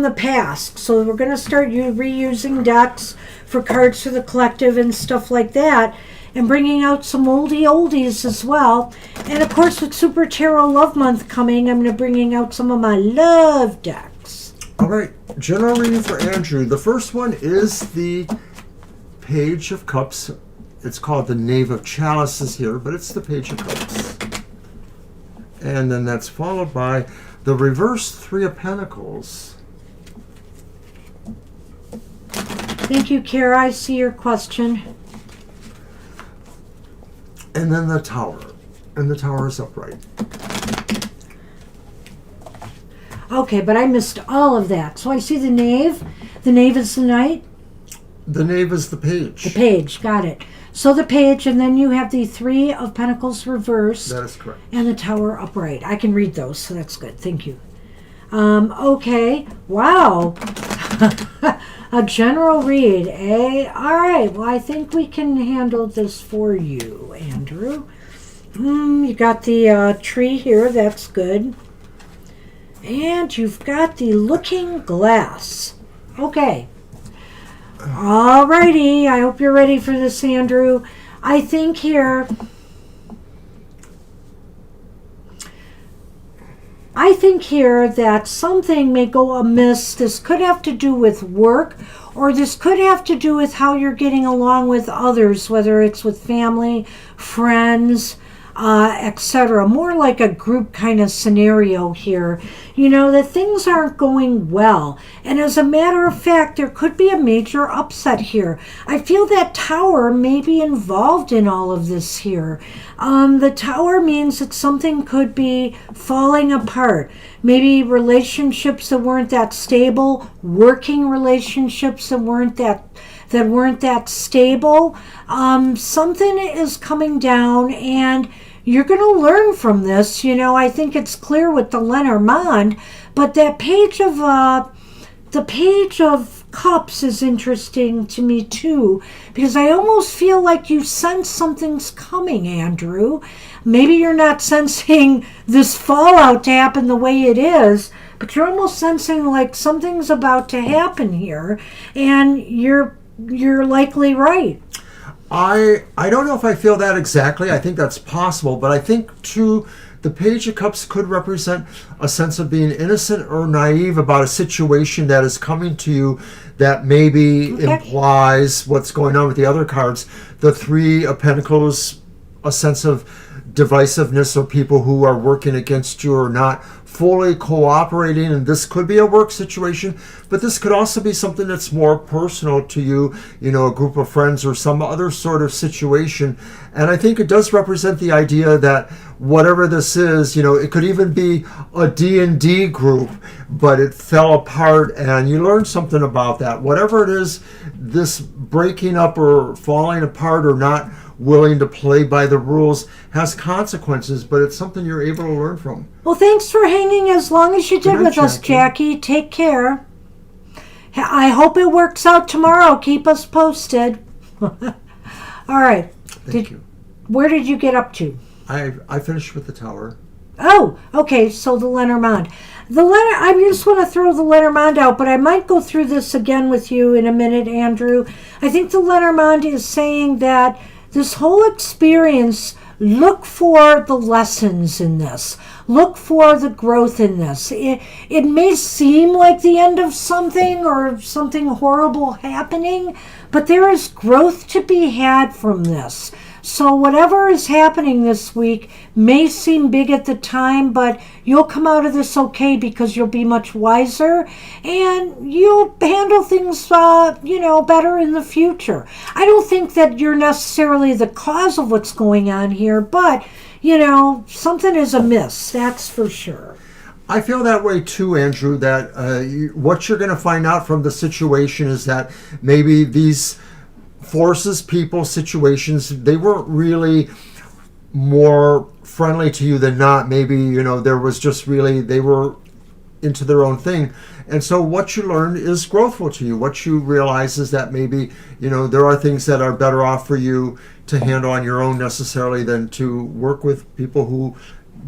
the past. So we're going to start reusing decks for Cards for the Collective and stuff like that, and bringing out some oldies as well. And of course, with Super Tarot Love Month coming, I'm going to bringing out some of my love decks. All right, general reading for Andrew. The first one is the Page of Cups. It's called the Knave of Chalices here, but it's the Page of Cups. And then that's followed by the reverse Three of Pentacles. Thank you, Kara. I see your question. And then the Tower. And the Tower is upright. Okay, but I missed all of that. So I see the Knave. The Knave is the Knight. The Knave is the Page. The Page, got it. So the Page, and then you have the Three of Pentacles reversed. That is correct. And the Tower upright. I can read those, so that's good. Thank you. Okay. Wow. A general read, eh? All right. Well, I think we can handle this for you, Andrew. You got the tree here. That's good. And you've got the Looking Glass. Okay. All righty. I hope you're ready for this, Andrew. I think here... I think here that something may go amiss. This could have to do with work, or this could have to do with how you're getting along with others, whether it's with family, friends, etc. More like a group kind of scenario here. You know, that things aren't going well. And as a matter of fact, there could be a major upset here. I feel that Tower may be involved in all of this here. The Tower means that something could be falling apart. Maybe relationships that weren't that stable, working relationships that weren't that stable. Something is coming down, and you're going to learn from this. You know, I think it's clear with the Lenormand, but that page of the Page of Cups is interesting to me too, because I almost feel like you sense something's coming, Andrew. Maybe you're not sensing this fallout to happen the way it is, but you're almost sensing like something's about to happen here, and you're likely right. I don't know if I feel that exactly. I think that's possible, but I think too the Page of Cups could represent a sense of being innocent or naive about a situation that is coming to you that maybe implies what's going on with the other cards. The Three of Pentacles, a sense of divisiveness, or people who are working against you or not fully cooperating, and this could be a work situation, but this could also be something that's more personal to you, you know, a group of friends or some other sort of situation. And I think it does represent the idea that whatever this is, you know, it could even be a D&D group, but it fell apart and you learned something about that. Whatever it is, this breaking up or falling apart or not willing to play by the rules has consequences, but it's something you're able to learn from. Well, thanks for hanging as long as you did with us, Jackie. Take care. I hope it works out tomorrow. Keep us posted. All right. Thank you. Where did you get up to? I finished with the Tower. Oh, okay. So the Lenormand. I just want to throw the Lenormand out, but I might go through this again with you in a minute, Andrew. I think the Lenormand is saying that this whole experience, look for the lessons in this. Look for the growth in this. It may seem like the end of something or something horrible happening, but there is growth to be had from this. So whatever is happening this week may seem big at the time, but you'll come out of this okay because you'll be much wiser and you'll handle things, better in the future. I don't think that you're necessarily the cause of what's going on here, but, something is amiss, that's for sure. I feel that way too, Andrew, that what you're going to find out from the situation is that maybe these forces, people, situations, they weren't really more friendly to you than not. Maybe, there was just really, they were into their own thing. And so what you learned is growthful to you. What you realize is that maybe, there are things that are better off for you to handle on your own necessarily than to work with people who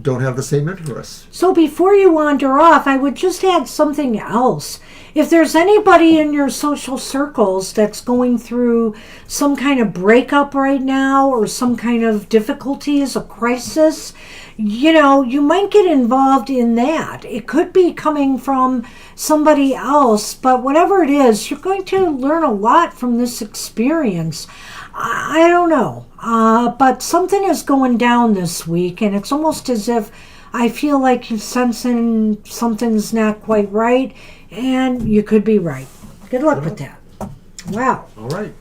don't have the same interests. So before you wander off, I would just add something else. If there's anybody in your social circles that's going through some kind of breakup right now or some kind of difficulties, a crisis, you might get involved in that. It could be coming from somebody else, but whatever it is, you're going to learn a lot from this experience. I don't know, but something is going down this week, and it's almost as if I feel like you're sensing something's not quite right, and you could be right. Good luck with that. Wow. All right.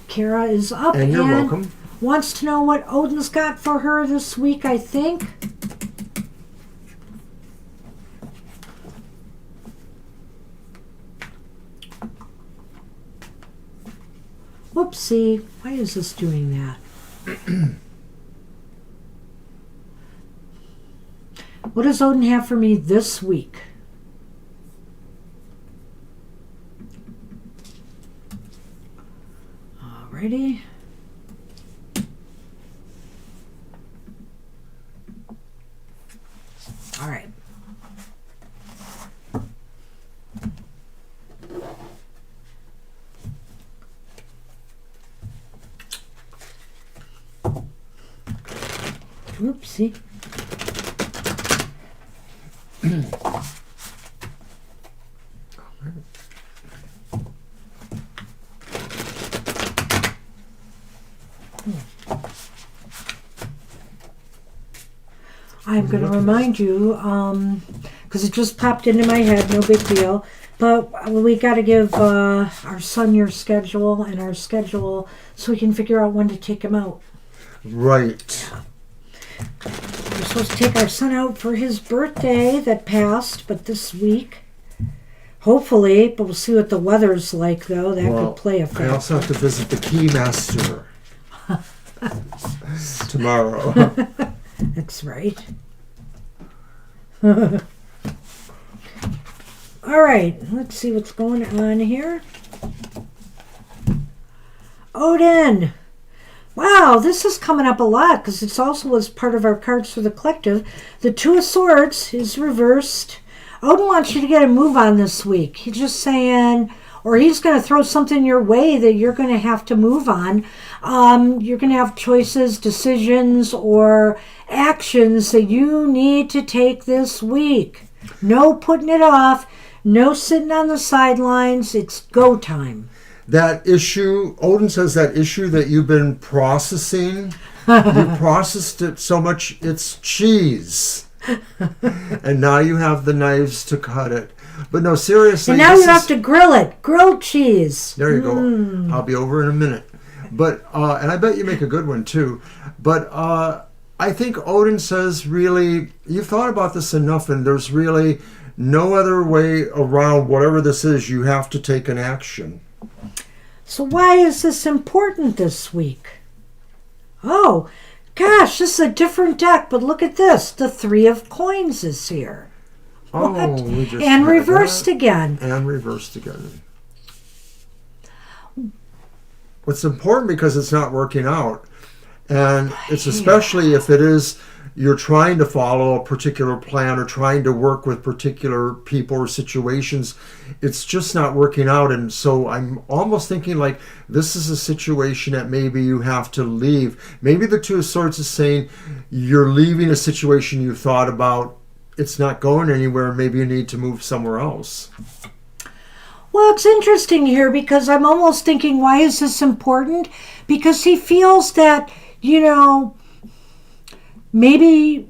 Kara is up and you're welcome. Wants to know what Odin's got for her this week, I think. Whoopsie. Why is this doing that? What does Odin have for me this week? Alrighty. All right. Oopsie. I'm going to remind you, because it just popped into my head, no big deal, but we got to give our son your schedule and our schedule so we can figure out when to take him out. Right. We're supposed to take our son out for his birthday that passed, but this week, hopefully, but we'll see what the weather's like, though. That could play a factor. I also have to visit the Keymaster tomorrow. That's right. All right, let's see what's going on here. Odin. Wow, this is coming up a lot because it's also as part of our cards for the collective. The Two of Swords is reversed. Odin wants you to get a move on this week. He's just saying, or he's going to throw something your way that you're going to have to move on. You're going to have choices, decisions, or actions that you need to take this week. No putting it off. No sitting on the sidelines. It's go time. That issue, Odin says that issue that you've been processing, you processed it so much it's cheese. And now you have the knives to cut it. But no, seriously. And now you have to grill it. Grilled cheese. There you go. I'll be over in a minute. But, and I bet you make a good one too. But I think Odin says really, you've thought about this enough and there's really no other way around whatever this is. You have to take an action. So why is this important this week? Oh, gosh, this is a different deck, but look at this. The Three of Coins is here. Oh, we just and reversed again. And reversed again. What's important because it's not working out. And it's especially if it is you're trying to follow a particular plan or trying to work with particular people or situations, it's just not working out. And so I'm almost thinking like this is a situation that maybe you have to leave. Maybe the Two of Swords is saying you're leaving a situation you thought about. It's not going anywhere. Maybe you need to move somewhere else. Well, it's interesting here because I'm almost thinking, why is this important? Because he feels that, maybe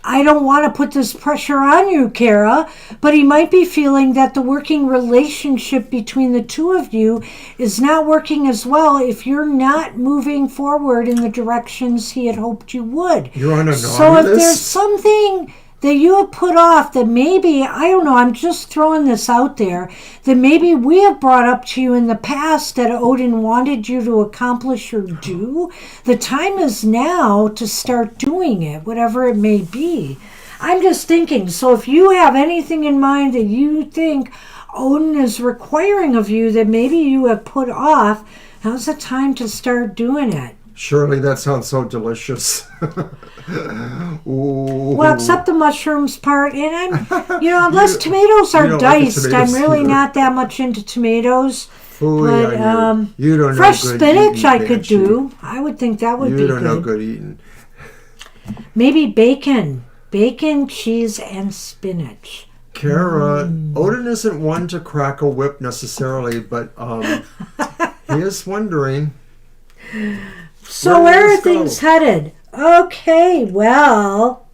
I don't want to put this pressure on you, Kara, but he might be feeling that the working relationship between the two of you is not working as well if you're not moving forward in the directions he had hoped you would. You're on a naughty So if list? there's something that you have put off that maybe, I don't know, I'm just throwing this out there, that maybe we have brought up to you in the past that Odin wanted you to accomplish or do, the time is now to start doing it, whatever it may be. I'm just thinking, so if you have anything in mind that you think Odin is requiring of you that maybe you have put off, now's the time to start doing it. Surely that sounds so delicious. Well, except the mushrooms part. And I'm, unless tomatoes are diced, I'm really not that much into tomatoes. But you don't fresh know good spinach eating, I could Banshee. do. I would think that would be good. You don't know good eating. Maybe bacon. Bacon, cheese, and spinach. Kara, Odin isn't one to crack a whip necessarily, but he is wondering. So where are things headed? Okay, well,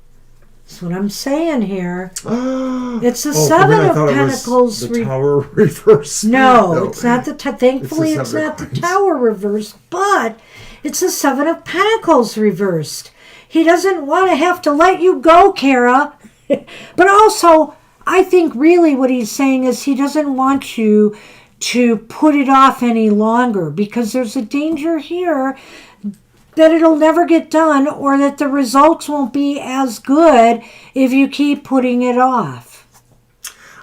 that's what I'm saying here. It's the Seven of Pentacles. The Tower reversed. No, it's not the. Thankfully, it's not the Coins. Tower reversed, but it's the Seven of Pentacles reversed. He doesn't want to have to let you go, Kara. But also, I think really what he's saying is he doesn't want you to put it off any longer because there's a danger here that it'll never get done or that the results won't be as good if you keep putting it off.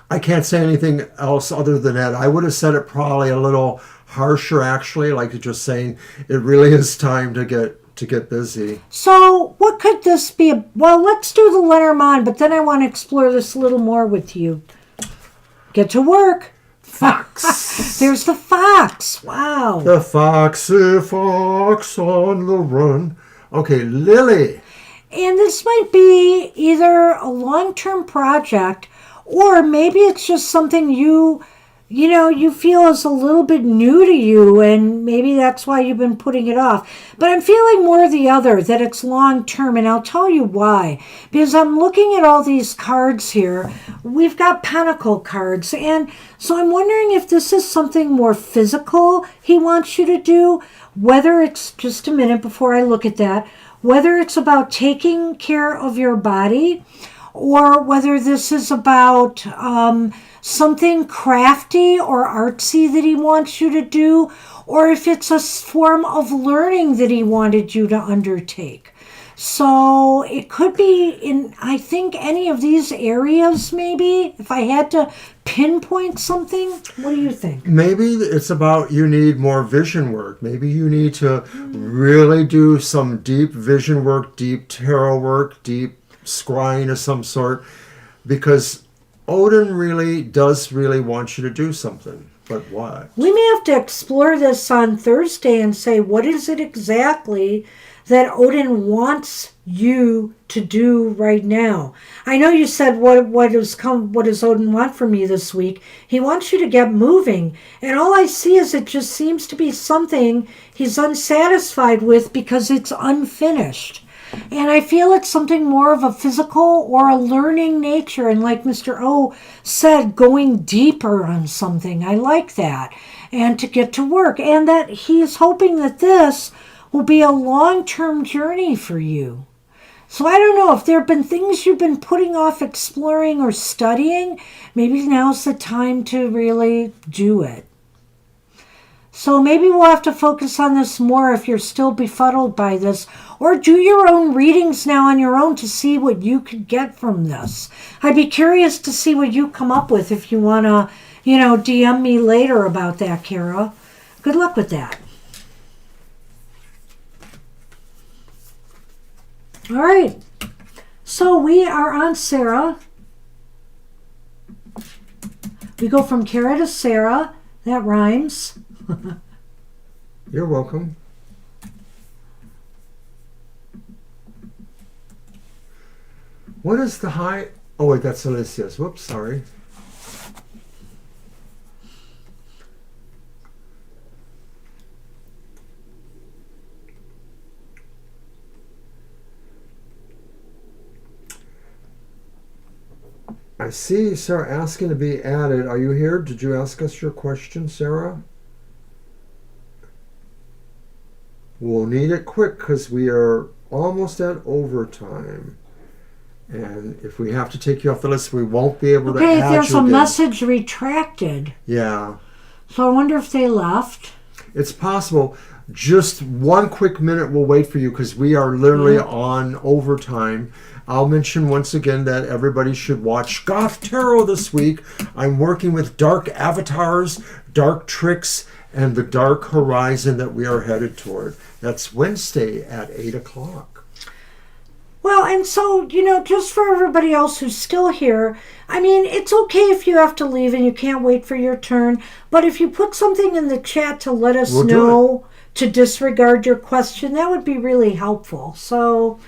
I can't say anything else other than that. I would have said it probably a little harsher, actually, like just saying it really is time to get busy. So what could this be? Well, let's do the Lenormand, but then I want to explore this a little more with you. Get to work. Fox. There's the fox. Wow. The foxy fox on the run. Okay, Lily. And this might be either a long-term project, or maybe it's just something you feel is a little bit new to you, and maybe that's why you've been putting it off. But I'm feeling more the other, that it's long-term, and I'll tell you why. Because I'm looking at all these cards here. We've got pentacle cards, and so I'm wondering if this is something more physical he wants you to do, whether it's, just a minute before I look at that, whether it's about taking care of your body, or whether this is about something crafty or artsy that he wants you to do, or if it's a form of learning that he wanted you to undertake. So it could be in, I think, any of these areas, maybe, if I had to pinpoint something. What do you think? Maybe it's about you need more vision work. Maybe you need to really do some deep vision work, deep tarot work, deep scrying of some sort, because Odin really does want you to do something. But what? We may have to explore this on Thursday and say, what is it exactly that Odin wants you to do right now? I know you said, what does Odin want from me this week? He wants you to get moving. And all I see is it just seems to be something he's unsatisfied with because it's unfinished. And I feel it's something more of a physical or a learning nature. And like Mr. O said, going deeper on something. I like that. And to get to work. And that he's hoping that this will be a long-term journey for you. So I don't know if there have been things you've been putting off exploring or studying. Maybe now's the time to really do it. So maybe we'll have to focus on this more if you're still befuddled by this. Or do your own readings now on your own to see what you could get from this. I'd be curious to see what you come up with if you want to, DM me later about that, Kara. Good luck with that. All right. So we are on Sarah. We go from Kara to Sarah. That rhymes. You're welcome. What is the high? Oh wait, that's Alicia's. Whoops, sorry. I see Sarah asking to be added. Are you here? Did you ask us your question, Sarah? We'll need it quick because we are almost at overtime. And if we have to take you off the list, we won't be able to add you again. Okay, there's a message retracted. Yeah. So I wonder if they left. It's possible. Just 1 quick minute, we'll wait for you because we are literally on overtime. I'll mention once again that everybody should watch Goth Tarot this week. I'm working with dark avatars, dark tricks, and the dark horizon that we are headed toward. That's Wednesday at 8 o'clock. Well, and so, just for everybody else who's still here, I mean, it's okay if you have to leave and you can't wait for your turn, but if you put something in the chat to let us know to disregard your question, that would be really helpful. So,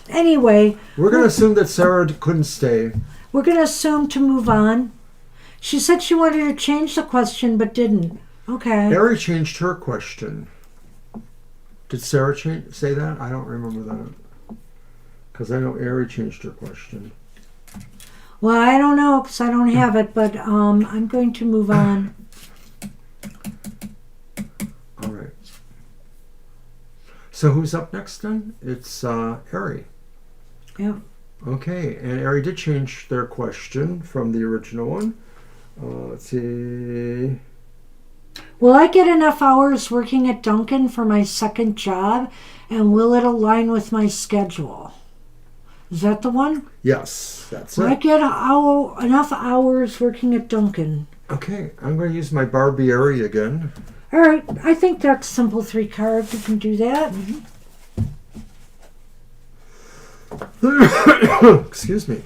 anyway. We're going to assume that Sarah couldn't stay. We're going to assume to move on. She said she wanted to change the question, but didn't. Okay. Ari changed her question. Did Sarah say that? I don't remember that. Because I know Ari changed her question. Well, I don't know because I don't have it, but I'm going to move on. All right. So who's up next then? It's Ari. Yeah. Okay, and Ari did change their question from the original one. Let's see. Will I get enough hours working at Dunkin' for my second job, and will it align with my schedule? Is that the one? Yes, that's will it. I get enough hours working at Dunkin'? Okay, I'm going to use my Barbieri again. All right, I think that's simple 3 cards. You can do that. Excuse me.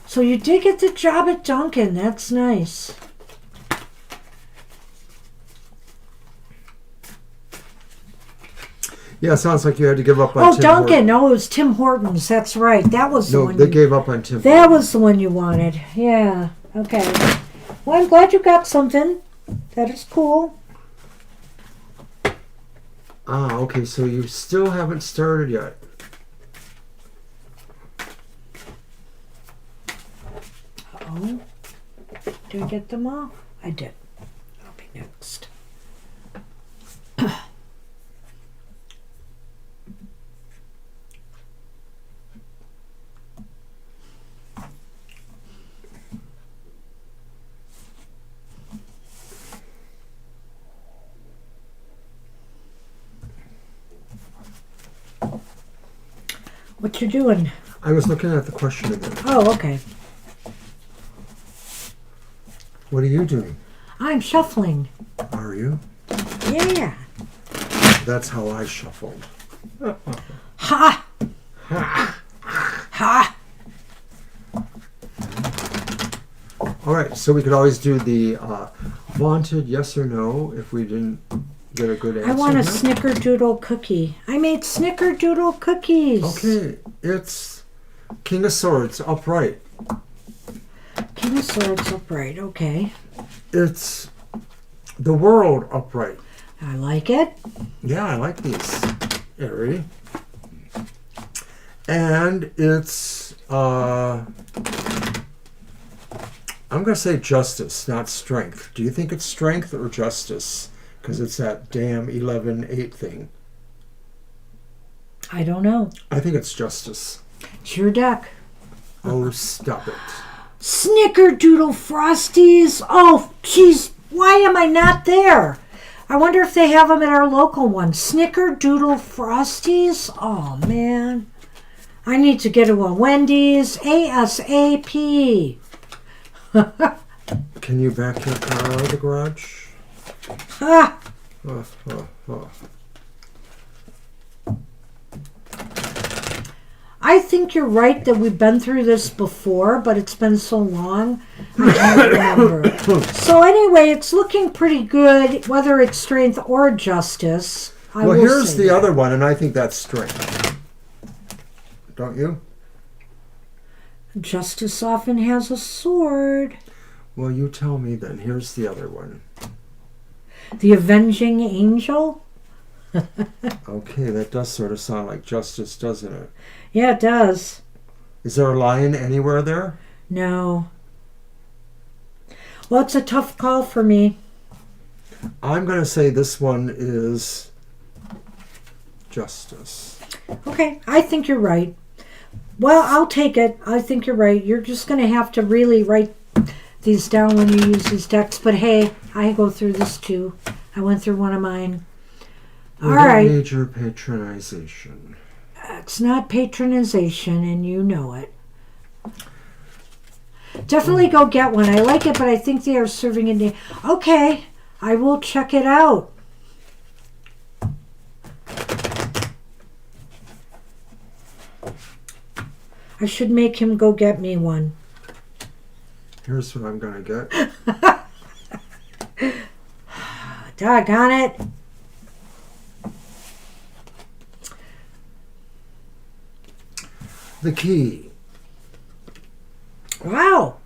So you did get the job at Dunkin'. That's nice. Yeah, it sounds like you had to give up on Oh, Tim Duncan. Hortons. No, it was Tim Hortons. That's right. That was the No, one. they gave up on Tim That Hortons. was the one you wanted. Yeah. Okay. Well, I'm glad you got something. That is cool. Ah, okay, so you still haven't started yet. Oh. Did I get them all? I did. I'll be next. What you doing? I was looking at the question again. Oh, okay. What are you doing? I'm shuffling. Are you? Yeah. That's how I shuffled. Ha! Ha! All right, so we could always do the vaunted yes or no if we didn't get a good answer. I want a here. snickerdoodle cookie. I made snickerdoodle cookies. Okay, it's King of Swords upright. King of Swords upright. Okay. It's the World upright. I like it. Yeah, I like these, Ari. And it's I'm going to say justice, not strength. Do you think it's strength or justice? Because it's that damn 11-8 thing. I don't know. I think it's justice. It's your deck. Oh, stop it. Snickerdoodle Frosties. Oh, jeez. Why am I not there? I wonder if they have them at our local one. Snickerdoodle Frosties. Oh, man. I need to get to a Wendy's ASAP. Can you back your car out of the garage? Ah, Oh, oh, oh. I think you're right that we've been through this before, but it's been so long, I can't remember. So anyway, it's looking pretty good, whether it's strength or justice. I Well, will here's say the that. other one, and I think that's strength. Don't you? Justice often has a sword. Well, you tell me then. Here's the other one. The avenging angel? Okay, that does sort of sound like justice, doesn't it? Yeah, it does. Is there a lion anywhere there? No. Well, it's a tough call for me. I'm going to say this one is justice. Okay, I think you're right. Well, I'll take it. I think you're right. You're just going to have to really write these down when you use these decks. But hey, I go through this too. I went through one of mine. We All don't right. need your patronization. It's not patronization, and you know it. Definitely go get one. I like it, but I think they are serving it. Okay, I will check it out. I should make him go get me one. Here's what I'm going to get. Doggone it. The key. Wow.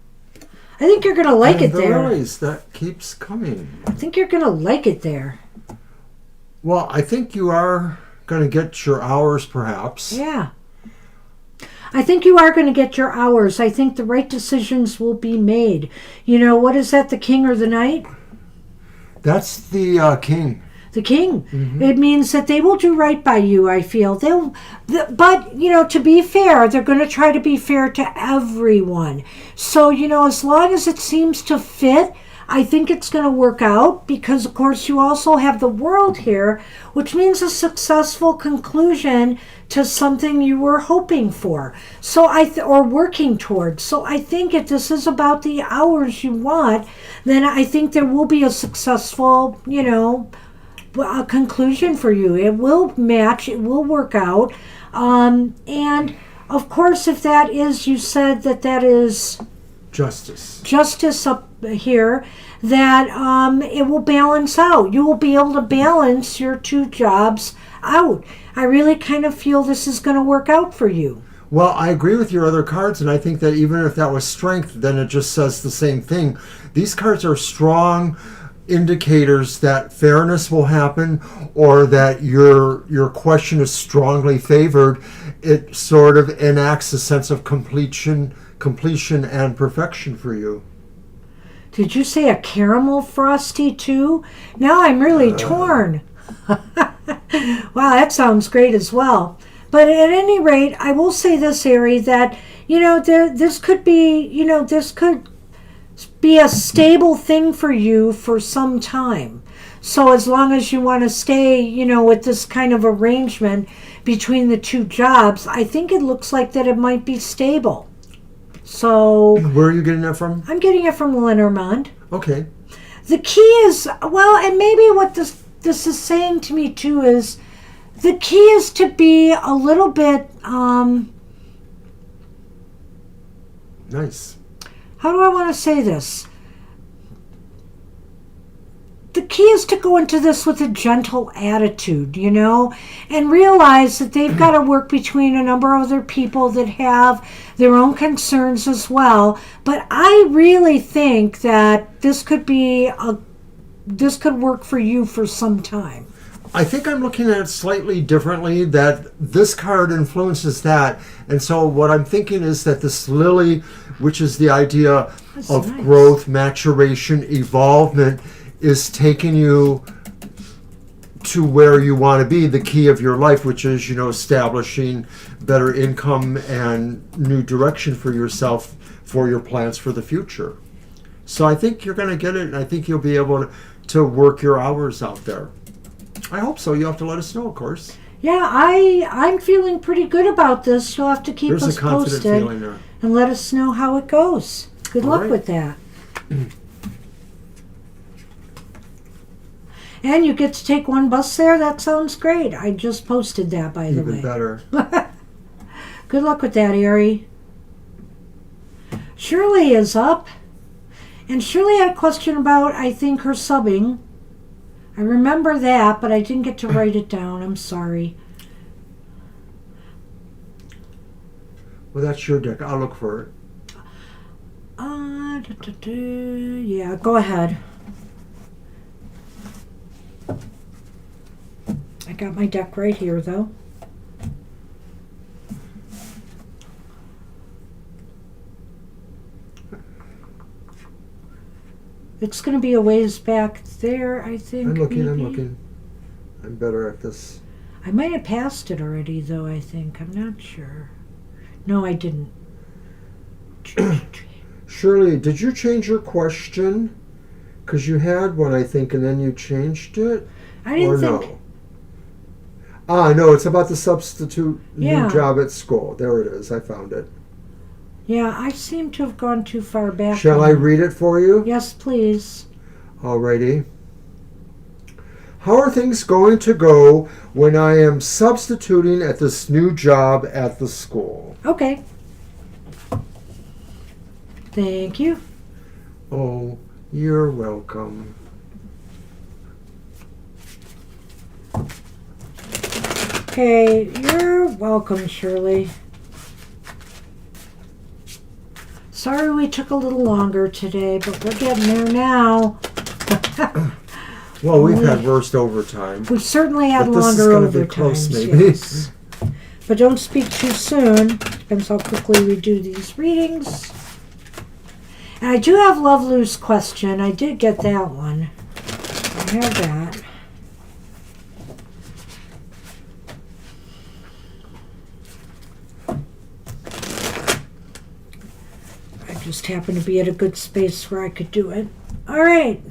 I think you're going to like it the there. lilies, that keeps coming. I think you're going to like it there. Well, I think you are going to get your hours, perhaps. Yeah. I think you are going to get your hours. I think the right decisions will be made. You know, what is that, the king or the knight? That's the king. The king. Mm-hmm. It means that they will do right by you, I feel. But, you know, to be fair, they're going to try to be fair to everyone. So, you know, as long as it seems to fit, I think it's going to work out because, of course, you also have the world here, which means a successful conclusion to something you were hoping for. So or working towards. So I think if this is about the hours you want, then I think there will be a successful, you know, a conclusion for you. It will match. It will work out. And of course, if that is, you said that is justice up here, that it will balance out. You will be able to balance your two jobs out. I really kind of feel this is going to work out for you. Well, I agree with your other cards, and I think that even if that was strength, then it just says the same thing. These cards are strong indicators that fairness will happen, or that your question is strongly favored. It sort of enacts a sense of completion and perfection for you. Did you say a caramel frosty too? Now I'm really torn. Wow, that sounds great as well. But at any rate, I will say this, Ari, that, this could be a stable thing for you for some time. So as long as you want to stay, with this kind of arrangement between the two jobs, I think it looks like that it might be stable. So where are you getting that from? I'm getting it from Lenormand. Okay. The key is, and maybe what this is saying to me too is, the key is to be a little bit, nice. How do I want to say this? The key is to go into this with a gentle attitude, and realize that they've got to work between a number of other people that have their own concerns as well. But I really think that this could work for you for some time. I think I'm looking at it slightly differently, that this card influences that. And so what I'm thinking is that this lily, which is the idea of nice. Growth, maturation, evolvement, is taking you to where you want to be, the key of your life, which is, establishing better income and new direction for yourself, for your plans for the future. So I think you're going to get it, and I think you'll be able to work your hours out there. I hope so. You'll have to let us know, of course. Yeah, I'm feeling pretty good about this. You'll have to keep us There's a confident posted feeling there. and let us know how it goes. Good All luck right. with that. And you get to take one bus there? That sounds great. I just posted that, by the way. Even better. Good luck with that, Ari. Shirley is up. And Shirley had a question about, I think, her subbing. I remember that, but I didn't get to write it down. I'm sorry. Well, that's your deck. I'll look for it. Yeah, go ahead. I got my deck right here, though. It's going to be a ways back there, I think. I'm looking. maybe. I'm better at this. I might have passed it already, though, I think. I'm not sure. No, I didn't. Shirley, did you change your question? Because you had one, I think, and then you changed it? I didn't or think... no? No, it's about the substitute Yeah. new job at school. There it is. I found it. Yeah, I seem to have gone too far back. Shall I read it for you? Yes, please. Alrighty. How are things going to go when I am substituting at this new job at the school? Okay. Thank you. Oh, you're welcome. Okay, you're welcome, Shirley. Sorry we took a little longer today, but we're getting there now. Well, we've had worst overtime. We've certainly had But this is longer gonna be overtimes. close, maybe. Yes. But don't speak too soon. Depends how quickly we do these readings. And I do have Love Lou's question. I did get that one. I have that. I just happen to be at a good space where I could do it. All right.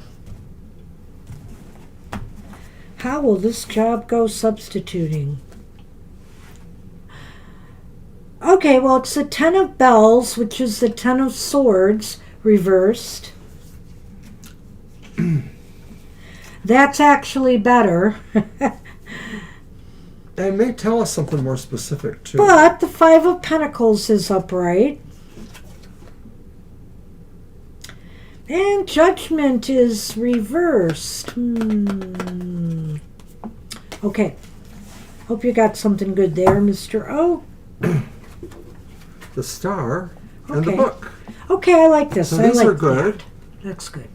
How will this job go substituting? Okay, well, it's the Ten of Bells, which is the Ten of Swords reversed. That's actually better. And may tell us something more specific, too. But the Five of Pentacles is upright. And Judgment is reversed. Okay. Hope you got something good there, Mr. O. The Star and the Book. Okay, I like this. So I these like are good. That. That's good.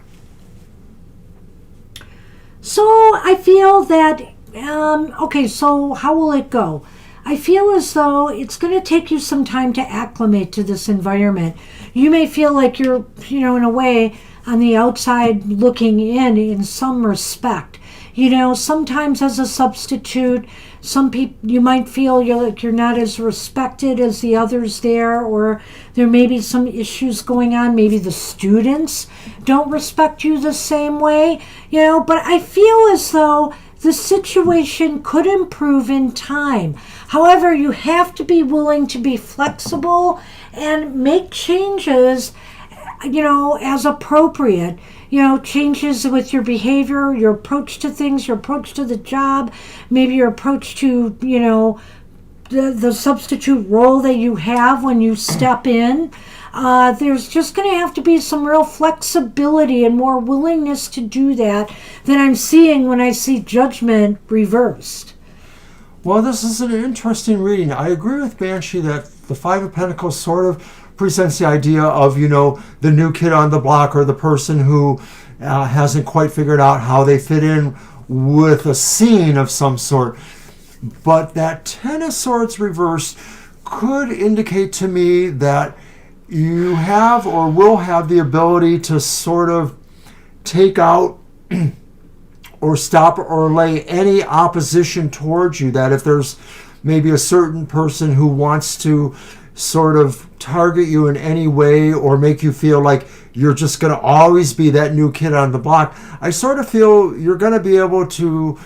So I feel that, okay, so how will it go? I feel as though it's going to take you some time to acclimate to this environment. You may feel like you're, in a way, on the outside looking in some respect. Sometimes as a substitute, some people, you might feel you're not as respected as the others there, or there may be some issues going on. Maybe the students don't respect you the same way, but I feel as though the situation could improve in time. However, you have to be willing to be flexible and make changes, as appropriate. Changes with your behavior, your approach to things, your approach to the job, maybe your approach to, the substitute role that you have when you step in. There's just going to have to be some real flexibility and more willingness to do that than I'm seeing when I see Judgment reversed. Well, this is an interesting reading. I agree with Banshee that the Five of Pentacles sort of presents the idea of, the new kid on the block, or the person who hasn't quite figured out how they fit in with a scene of some sort. But that Ten of Swords reversed could indicate to me that you have or will have the ability to sort of take out or stop or lay any opposition towards you. That if there's maybe a certain person who wants to sort of target you in any way or make you feel like you're just going to always be that new kid on the block, I sort of feel you're going to be able to,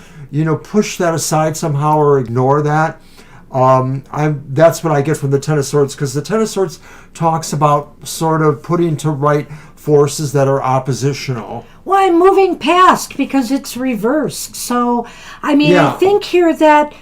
push that aside somehow or ignore that. That's what I get from the Ten of Swords, because the Ten of Swords talks about sort of putting to right forces that are oppositional. Well, I'm moving past because it's reversed. So, I think here that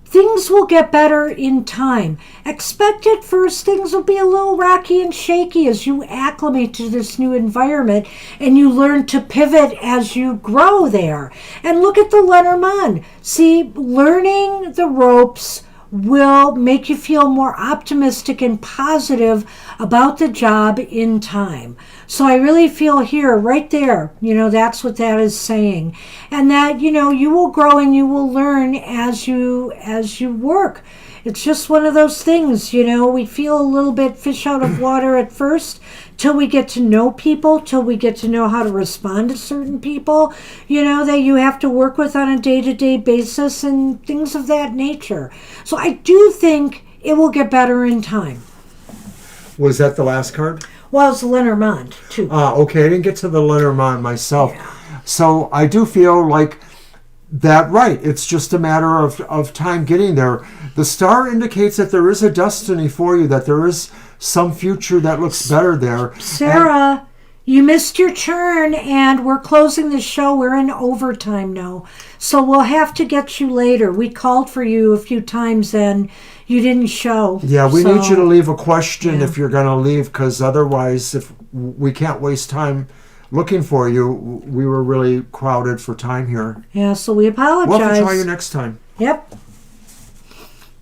things will get better in time. Expect at first things will be a little rocky and shaky as you acclimate to this new environment and you learn to pivot as you grow there. And look at the Lenormand. See, learning the ropes will make you feel more optimistic and positive about the job in time. So I really feel here, right there, that's what that is saying. And that, you will grow and you will learn as you work. It's just one of those things, we feel a little bit fish out of water at first, till we get to know people, till we get to know how to respond to certain people, that you have to work with on a day-to-day basis and things of that nature. So I do think it will get better in time. Was that the last card? Well, it's Lenormand, too. Okay, I didn't get to the Lenormand myself. Yeah. So I do feel like that, right, it's just a matter of time getting there. The Star indicates that there is a destiny for you, that there is some future that looks better there. Sarah, you missed your turn, and we're closing the show. We're in overtime now, so we'll have to get you later. We called for you a few times, and you didn't show. Yeah, we need you to leave a question if you're going to leave, because otherwise, if we can't waste time looking for you, we were really crowded for time here. Yeah, so we apologize. We'll have to try you next time. Yep.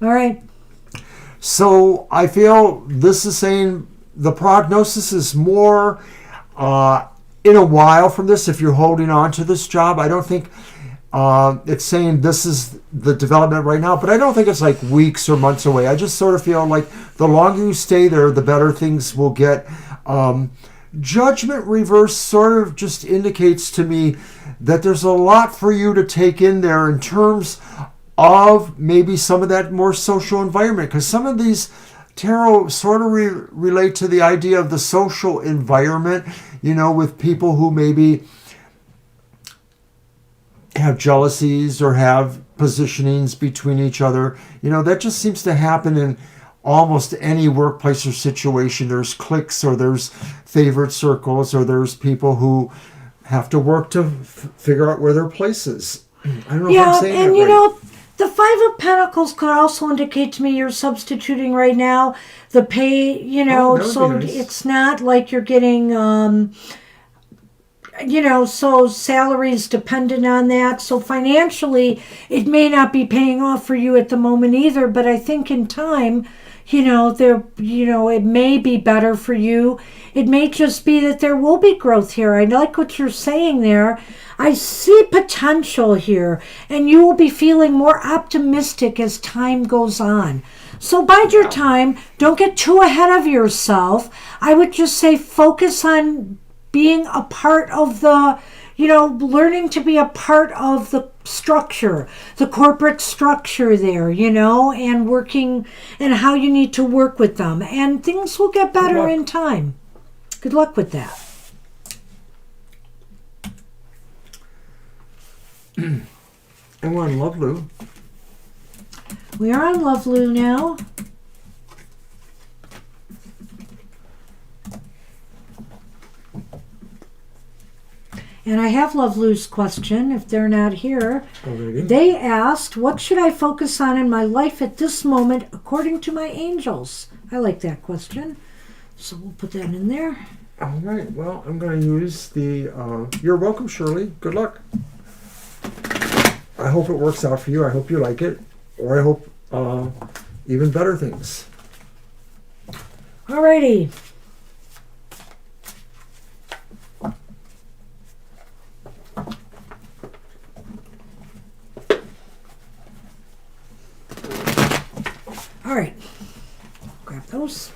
All right. So I feel this is saying the prognosis is more in a while from this. If you're holding on to this job, I don't think it's saying this is the development right now, but I don't think it's like weeks or months away. I just sort of feel like the longer you stay there, the better things will get. Judgment reverse sort of just indicates to me that there's a lot for you to take in there in terms of maybe some of that more social environment, because some of these tarot sort of relate to the idea of the social environment, with people who maybe have jealousies or have positionings between each other. That just seems to happen in almost any workplace or situation. There's cliques, or there's favorite circles, or there's people who have to work to figure out where their place is. I don't know if I'm saying that right. The Five of Pentacles could also indicate to me you're substituting right now. The pay, so nice. It's not like you're getting so salaries dependent on that. So financially, it may not be paying off for you at the moment either. But I think in time, it may be better for you. It may just be that there will be growth here. I like what you're saying there. I see potential here, and you will be feeling more optimistic as time goes on. So bide your time. Don't get too ahead of yourself. I would just say focus on being a part of the, learning to be a part of the structure, the corporate structure there, and working and how you need to work with them. And things will get better in time. Good luck with that. And we're on Love Lou. We are on Love Lou now. And I have Love Lou's question, if they're not here. They asked, what should I focus on in my life at this moment according to my angels? I like that question. So we'll put that in there. All right. Well, I'm going to use the... You're welcome, Shirley. Good luck. I hope it works out for you. I hope you like it. Or I hope even better things. Alrighty. All right, grab those.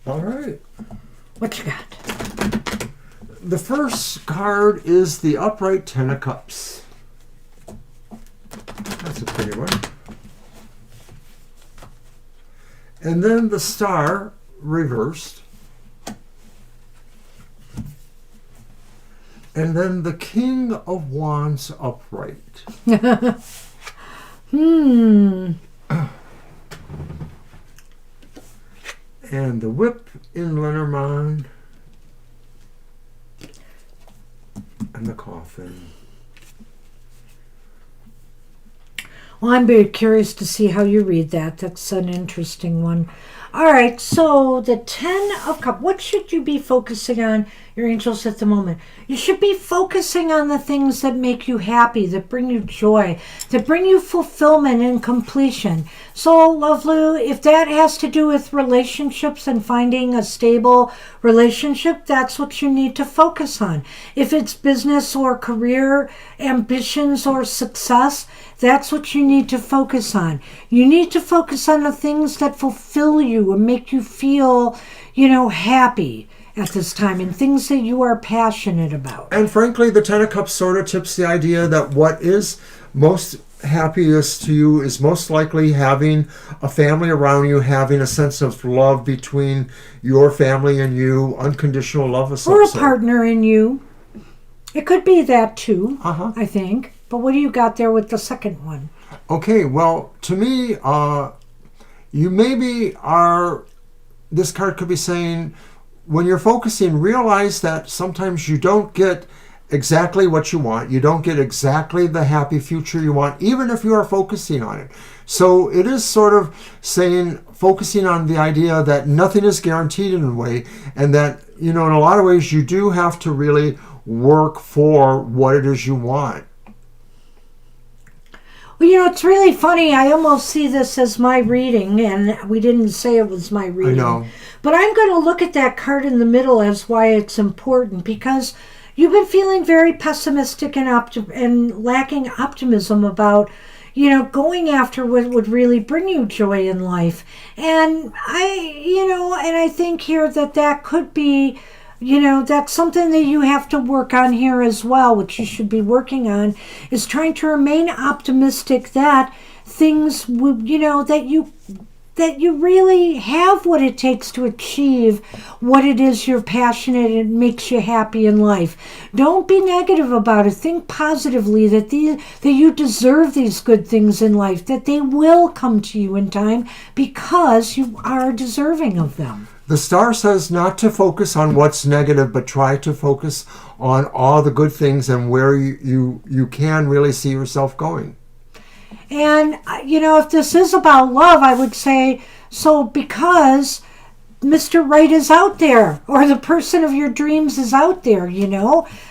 All right. What you got? The first card is the upright Ten of Cups. That's a pretty one. And then the Star reversed. And then the King of Wands upright. And the Whip in Lenormand. And the Coffin. Well, I'm very curious to see how you read that. That's an interesting one. All right, so the Ten of Cups. What should you be focusing on, your angels, at the moment? You should be focusing on the things that make you happy, that bring you joy, that bring you fulfillment and completion. So, Love Lou, if that has to do with relationships and finding a stable relationship, that's what you need to focus on. If it's business or career ambitions or success, that's what you need to focus on. You need to focus on the things that fulfill you and make you feel, happy at this time, and things that you are passionate about. And frankly, the Ten of Cups sort of tips the idea that what is most happiest to you is most likely having a family around you, having a sense of love between your family and you, unconditional love of some or a sort. partner in you. It could be that too, I think. But what do you got there with the second one? Okay, well, to me, you maybe are, this card could be saying, when you're focusing, realize that sometimes you don't get exactly what you want. You don't get exactly the happy future you want, even if you are focusing on it. So it is sort of saying, focusing on the idea that nothing is guaranteed in a way, and that, in a lot of ways, you do have to really work for what it is you want. Well, it's really funny. I almost see this as my reading, and we didn't say it was my reading. I know. But I'm going to look at that card in the middle as why it's important, because you've been feeling very pessimistic and lacking optimism about, going after what would really bring you joy in life. And I think here that could be, that's something that you have to work on here as well, which you should be working on, is trying to remain optimistic that things would, that you really have what it takes to achieve what it is you're passionate and makes you happy in life. Don't be negative about it. Think positively that you deserve these good things in life, that they will come to you in time because you are deserving of them. The star says not to focus on what's negative, but try to focus on all the good things and where you can really see yourself going. And, if this is about love, I would say, so because Mr. Right is out there, or the person of your dreams is out there,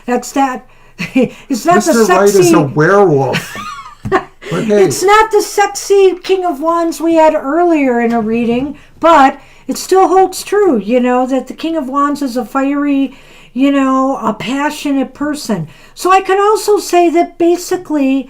that's that. It's not Mr. the sexy. Right is a werewolf. But hey, It's not the sexy King of Wands we had earlier in a reading, but it still holds true, that the King of Wands is a fiery, a passionate person. So I could also say that basically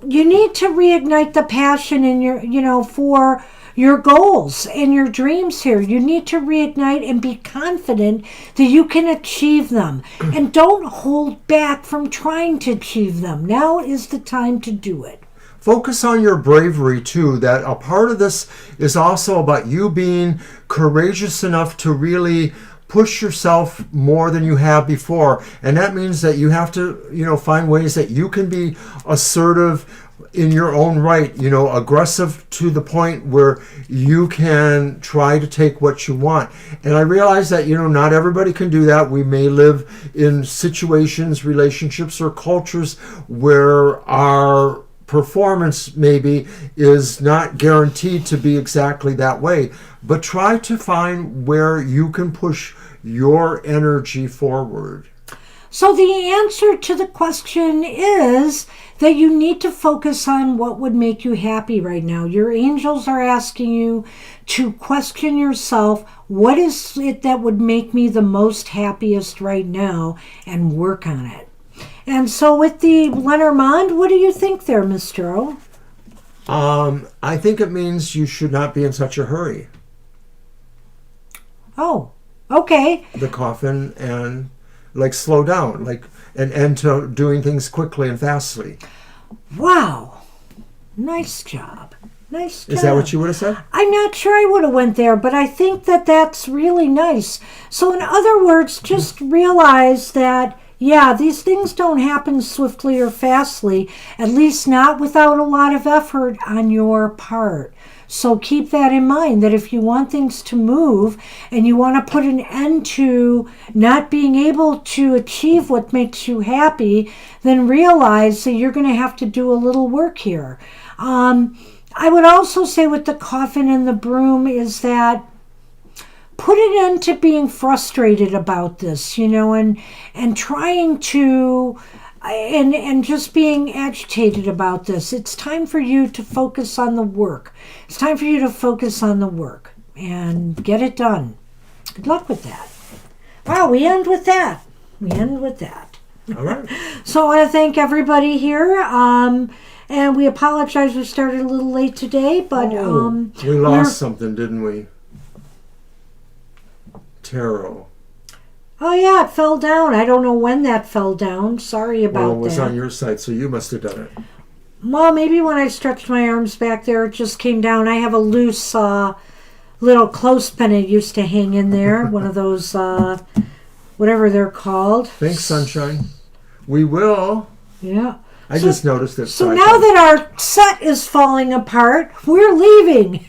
you need to reignite the passion in your, for your goals and your dreams here. You need to reignite and be confident that you can achieve them. And don't hold back from trying to achieve them. Now is the time to do it. focus on your bravery too. That a part of this is also about you being courageous enough to really push yourself more than you have before. And that means that you have to, find ways that you can be assertive in your own right, aggressive to the point where you can try to take what you want. And I realize that, not everybody can do that. We may live in situations, relationships, or cultures where our performance maybe is not guaranteed to be exactly that way. But try to find where you can push your energy forward. So the answer to the question is that you need to focus on what would make you happy right now. Your angels are asking you to question yourself, what is it that would make me the most happiest right now, and work on it. And so with the Lenormand, what do you think there, Mr. O? I think it means you should not be in such a hurry. Oh, okay. The coffin, and slow down, and to doing things quickly and fastly. Wow. Nice job. Nice job. Is that what you would have said? I'm not sure I would have went there, but I think that that's really nice. So in other words, just realize that, these things don't happen swiftly or fastly, at least not without a lot of effort on your part. So keep that in mind, that if you want things to move and you want to put an end to not being able to achieve what makes you happy, then realize that you're going to have to do a little work here. I would also say with the coffin and the broom is that put it into being frustrated about this, and trying to, and just being agitated about this. It's time for you to focus on the work. It's time for you to focus on the work and get it done. Good luck with that. Wow, we end with that. All right. So I want to thank everybody here. And we apologize we started a little late today, but we lost something, didn't we? Tarot. Oh yeah, it fell down. I don't know when that fell down. Sorry about that. Well, it was on your side, so you must have done it. Well, maybe when I stretched my arms back there, it just came down. I have a loose little clothespin it used to hang in there. One of those, whatever they're called. Thanks, sunshine. We will. Yeah. I just noticed it. So now that our set is falling apart, we're leaving.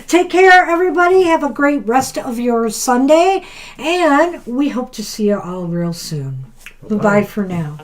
Take care, everybody. Have a great rest of your Sunday. And we hope to see you all real soon. Bye-bye for now.